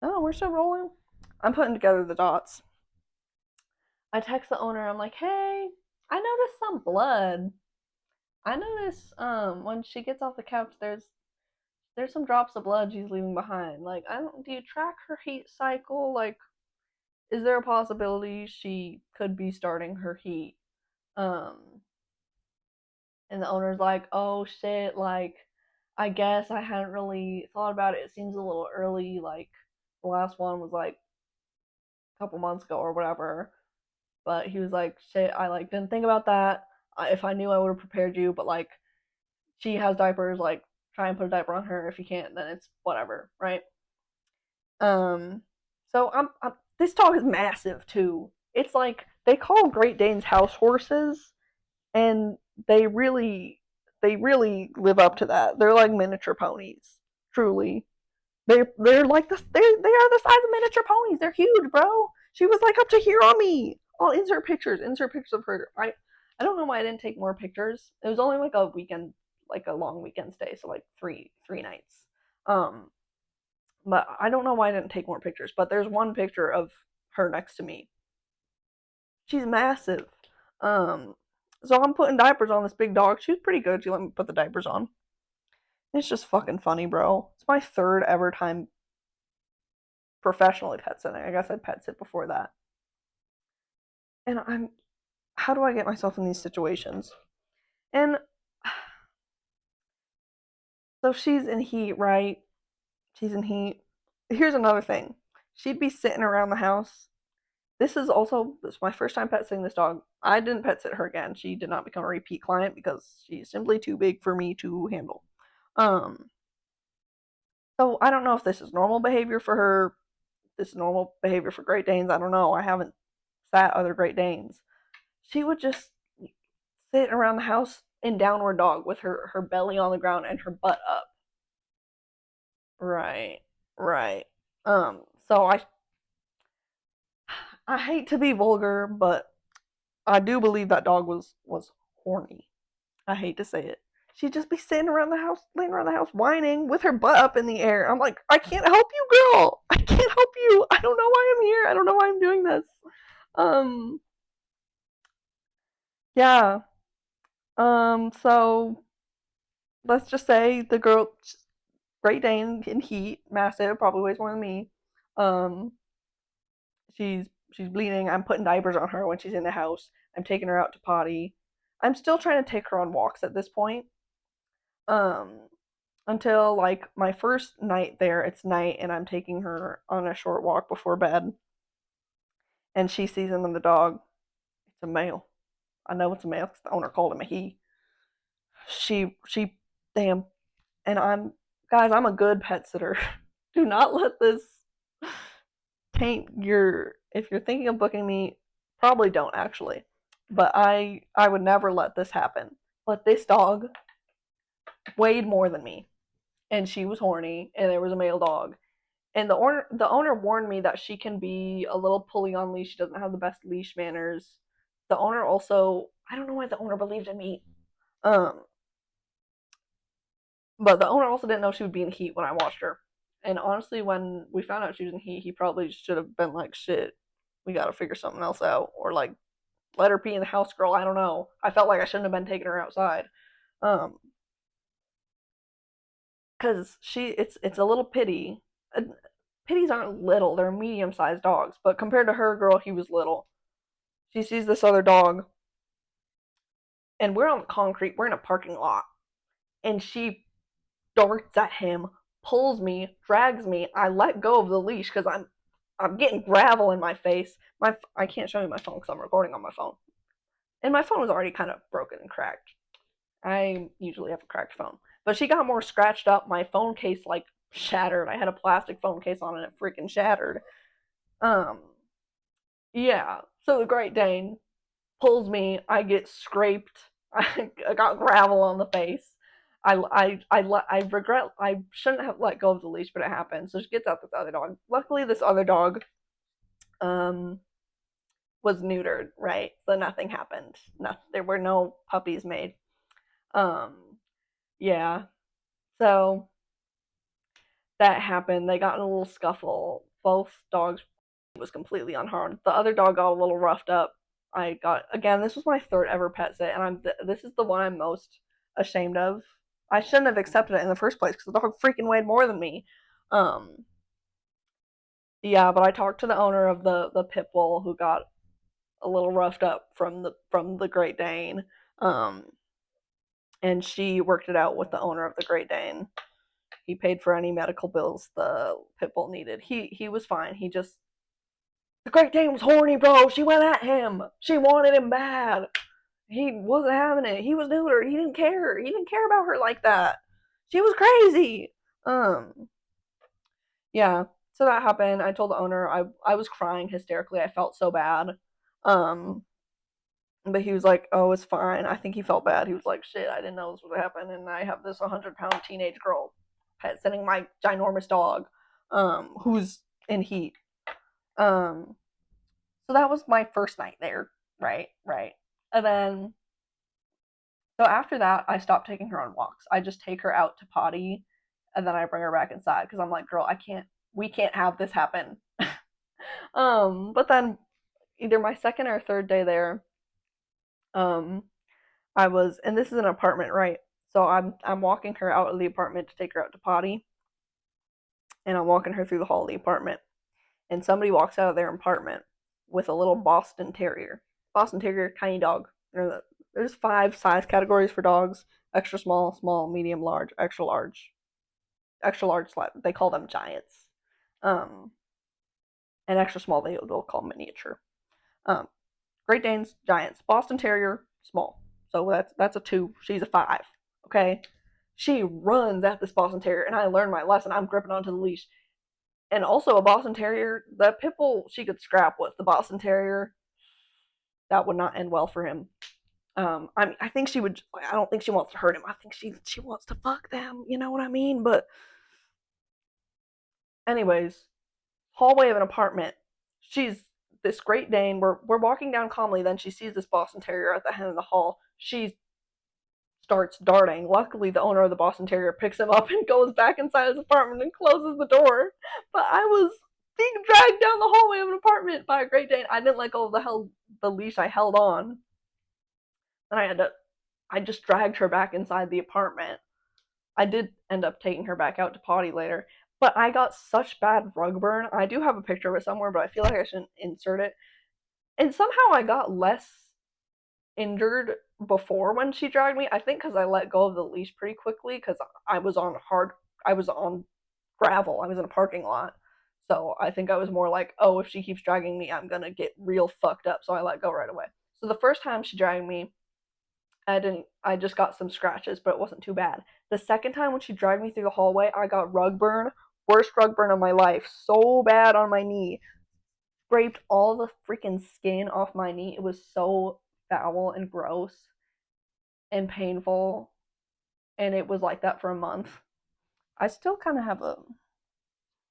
Oh, we're still rolling. I'm putting together the dots. I text the owner. I'm like, hey, I noticed some blood. I noticed when she gets off the couch, there's some drops of blood she's leaving behind. Like, I don't. Do you track her heat cycle? Like, is there a possibility she could be starting her heat? Um, and the owner's like, oh shit, like, I guess I hadn't really thought about it. It seems a little early. Like, the last one was like a couple months ago or whatever. But he was like, shit, I like didn't think about that. If I knew, I would have prepared you. But like, she has diapers. Like, try and put a diaper on her. If you can't, then it's whatever, right? Um, so this dog is massive too. It's like they call Great Danes house horses, and they really, they really live up to that. They're like miniature ponies, truly. They're like this. They are the size of miniature ponies. They're huge, bro. She was like up to here on me. I'll insert pictures. Insert pictures of her. I don't know why I didn't take more pictures. It was only like a weekend, like a long weekend stay, so like three nights. Um, but I don't know why I didn't take more pictures. But there's one picture of her next to me. She's massive. Um, so I'm putting diapers on this big dog. She was pretty good. She let me put the diapers on. It's just fucking funny, bro. It's my third ever time professionally pet sitting. I guess I'd pet sit before that. And how do I get myself in these situations? And so she's in heat, right? She's in heat. Here's another thing. She'd be sitting around the house. This is my first time pet sitting this dog. I didn't pet sit her again. She did not become a repeat client because she's simply too big for me to handle. Um, so I don't know if this is normal behavior for her. This is normal behavior for Great Danes. I don't know. I haven't sat other Great Danes. She would just sit around the house in downward dog with her belly on the ground and her butt up. Right, right. So I hate to be vulgar, but I do believe that dog was horny. I hate to say it. She'd just be sitting around the house, laying around the house, whining with her butt up in the air. I'm like, I can't help you, girl. I can't help you. I don't know why I'm here. I don't know why I'm doing this. Um, yeah. So let's just say the girl, Great Dane in heat, massive, probably weighs more than me. Um, she's she's bleeding. I'm putting diapers on her when she's in the house. I'm taking her out to potty. I'm still trying to take her on walks at this point. Um, until like my first night there, it's night, and I'm taking her on a short walk before bed, and she sees him and the dog. It's a male. I know it's a male because the owner called him a he. She, damn. And guys, I'm a good pet sitter. Do not let this taint your, if you're thinking of booking me, probably don't actually. But I would never let this happen. But this dog weighed more than me, and she was horny, and there was a male dog. And the owner warned me that she can be a little pully on leash. She doesn't have the best leash manners. The owner also, I don't know why the owner believed in me. Um, but the owner also didn't know she would be in heat when I watched her. And honestly, when we found out she was in heat, he probably should have been like, "Shit, we got to figure something else out," or like, "Let her pee in the house, girl." I don't know. I felt like I shouldn't have been taking her outside, um, because it's a little pity. Pitties aren't little; they're medium-sized dogs. But compared to her girl, he was little. She sees this other dog, and we're on the concrete. We're in a parking lot, and she darts at him, pulls me, drags me. I let go of the leash because I'm getting gravel in my face. I can't show you my phone because I'm recording on my phone, and my phone was already kind of broken and cracked. I usually have a cracked phone, but she got more scratched up. My phone case like shattered. I had a plastic phone case on and it freaking shattered. Um, yeah. So the Great Dane pulls me. I get scraped. I got gravel on the face. I regret. I shouldn't have let go of the leash, but it happened. So she gets out this other dog. Luckily, this other dog um was neutered, right? So nothing happened. No, there were no puppies made. Um, yeah. So that happened. They got in a little scuffle. Both dogs was completely unharmed. The other dog got a little roughed up. I got, again. This was my third ever pet sit, and this is the one I'm most ashamed of. I shouldn't have accepted it in the first place because the dog freaking weighed more than me. Um, yeah, but I talked to the owner of the pit bull who got a little roughed up from the Great Dane. Um, and she worked it out with the owner of the Great Dane. He paid for any medical bills the pit bull needed. He was fine. He just, the Great Dane was horny, bro. She went at him. She wanted him bad. He wasn't having it. He was neutered. He didn't care. He didn't care about her like that. She was crazy. Um, yeah. So that happened. I told the owner I was crying hysterically. I felt so bad. Um, but he was like, "Oh, it's fine." I think he felt bad. He was like, "Shit, I didn't know this would happen, and I have this 100-pound teenage girl pet sitting my ginormous dog, who's in heat." Um, so that was my first night there. Right, right. And then, so after that, I stopped taking her on walks. I just take her out to potty, and then I bring her back inside because I'm like, "Girl, I can't. We can't have this happen." But then either my second or third day there, um, I was, and this is an apartment, right? So I'm walking her out of the apartment to take her out to potty, and I'm walking her through the hall of the apartment, and somebody walks out of their apartment with a little Boston Terrier. Boston Terrier, tiny dog. There's 5 size categories for dogs: extra small, small, medium, large, extra large, extra large. They call them giants, um, and extra small they'll call miniature. Um, Great Danes, giants. Boston Terrier, small. So that's a 2. She's a 5. Okay. She runs at this Boston Terrier, and I learned my lesson. I'm gripping onto the leash. And also a Boston Terrier, the pit bull she could scrap with. The Boston Terrier, that would not end well for him. I think she would. I don't think she wants to hurt him. I think she wants to fuck them. You know what I mean? But anyways, hallway of an apartment. She's this Great Dane. We're walking down calmly. Then she sees this Boston Terrier at the end of the hall. She starts darting. Luckily, the owner of the Boston Terrier picks him up and goes back inside his apartment and closes the door. But I was being dragged down the hallway of an apartment by a Great Dane. I didn't let go of the leash I held on, and I just dragged her back inside the apartment. I did end up taking her back out to potty later. But I got such bad rug burn. I do have a picture of it somewhere, but I feel like I shouldn't insert it. And somehow I got less injured before when she dragged me. I think because I let go of the leash pretty quickly because I was on gravel. I was in a parking lot. So I think I was more like, oh, if she keeps dragging me, I'm gonna get real fucked up. So I let go right away. So the first time she dragged me, I just got some scratches, but it wasn't too bad. The second time when she dragged me through the hallway, I got rug burn. Worst rug burn of my life. So bad on my knee. Scraped all the freaking skin off my knee. It was so foul and gross and painful. And it was like that for a month. I still kind of have a,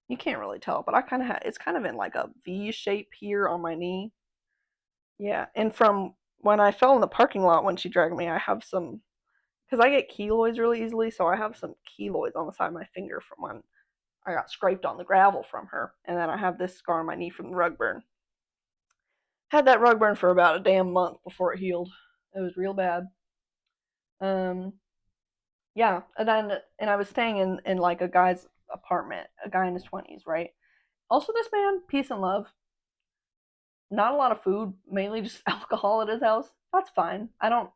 you can't really tell, but I kind of have, it's kind of in like a V shape here on my knee. Yeah. And from when I fell in the parking lot when she dragged me, I have some, because I get keloids really easily, so I have some keloids on the side of my finger from when I got scraped on the gravel from her. And then I have this scar on my knee from the rug burn. Had that rug burn for about a damn month before it healed. It was real bad. Um, yeah, and I was staying in like a guy's apartment, a guy in his 20s, right? Also, this man, peace and love. Not a lot of food, mainly just alcohol at his house. That's fine. I don't.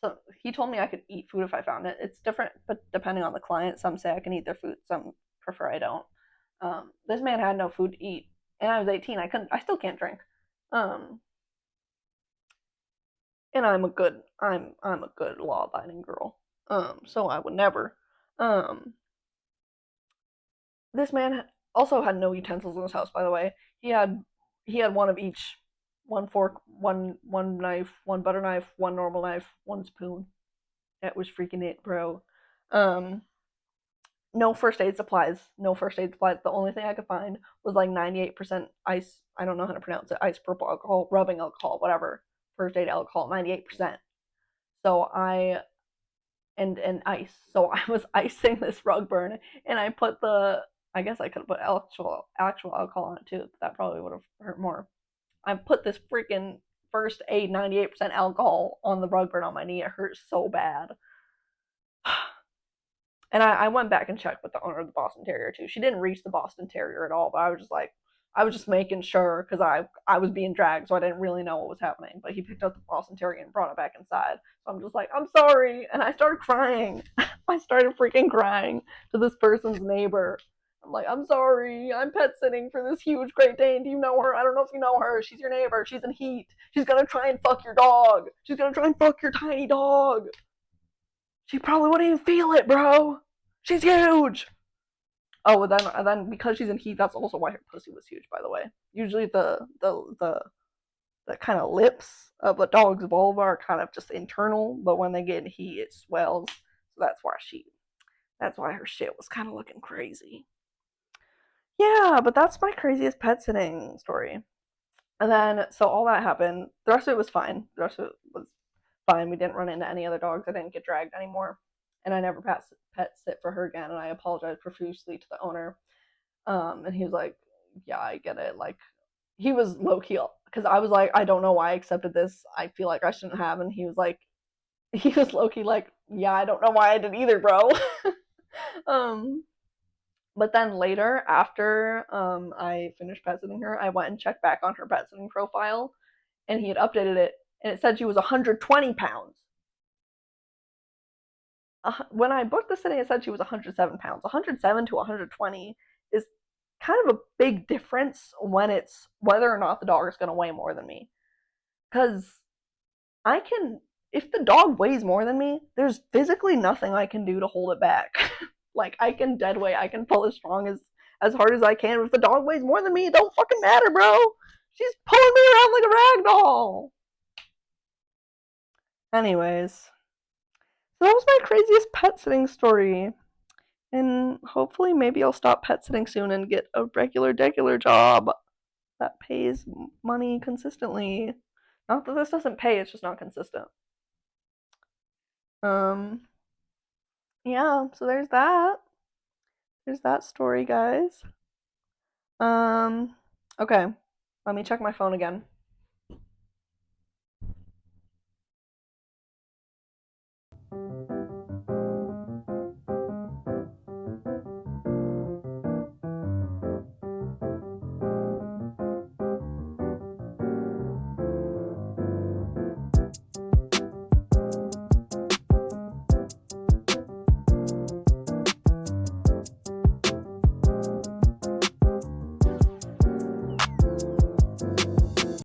So he told me I could eat food if I found it. It's different, but depending on the client, some say I can eat their food, some prefer I don't. This man had no food to eat, and I was 18. I couldn't. I still can't drink. Um, and I'm a good law abiding girl. So I would never. Um, this man also had no utensils in his house. By the way, he had one of each, one fork, one knife, one butter knife, one normal knife, one spoon. That was freaking it, bro. Um, no first aid supplies. No first aid supplies. The only thing I could find was like 98% ice. I don't know how to pronounce it. Isopropyl alcohol, rubbing alcohol, whatever. First aid alcohol, 98%. So I and ice. So I was icing this rug burn, and I put the. I guess I could have put actual alcohol on it too. But that probably would have hurt more. I put this freaking first aid 98% alcohol on the rug burn on my knee. It hurt so bad. And I went back and checked with the owner of the Boston Terrier too. She didn't reach the Boston Terrier at all, but I was just like, I was just making sure because I was being dragged, so I didn't really know what was happening. But he picked up the Boston Terrier and brought it back inside. So I'm just like, I'm sorry, and I started crying. I started freaking crying to this person's neighbor. I'm like, I'm sorry, I'm pet sitting for this huge Great Dane. Do you know her? I don't know if you know her. She's your neighbor. She's in heat. She's gonna try and fuck your dog. She's gonna try and fuck your tiny dog. She probably wouldn't even feel it, bro. She's huge. Oh, then because she's in heat, that's also why her pussy was huge. By the way, usually the kind of lips of a dog's vulva are kind of just internal, but when they get in heat, it swells. So that's why her shit was kind of looking crazy. Yeah, but that's my craziest pet sitting story. And then so all that happened. The rest of it was fine. The rest of it was fine. We didn't run into any other dogs. I didn't get dragged anymore. And I never pet sit for her again. And I apologized profusely to the owner. And he was like, "Yeah, I get it." Like, he was low key because I was like, "I don't know why I accepted this. I feel like I shouldn't have." And he was like, he was low key like, "Yeah, I don't know why I did either, bro." um, but then later, after I finished pet sitting her, I went and checked back on her pet sitting profile, and he had updated it, and it said she was 120 pounds. When I booked the sitting, it said she was 107 pounds. 107 to 120 is kind of a big difference when it's whether or not the dog is going to weigh more than me. Because I can, if the dog weighs more than me, there's physically nothing I can do to hold it back. Like, I can dead weight, I can pull as hard as I can. But if the dog weighs more than me, it don't fucking matter, bro. She's pulling me around like a rag doll. Anyways, so that was my craziest pet sitting story. And hopefully, maybe I'll stop pet sitting soon and get a regular job that pays money consistently. Not that this doesn't pay, it's just not consistent. Um, yeah, so there's that. There's that story, guys. Um, okay, let me check my phone again.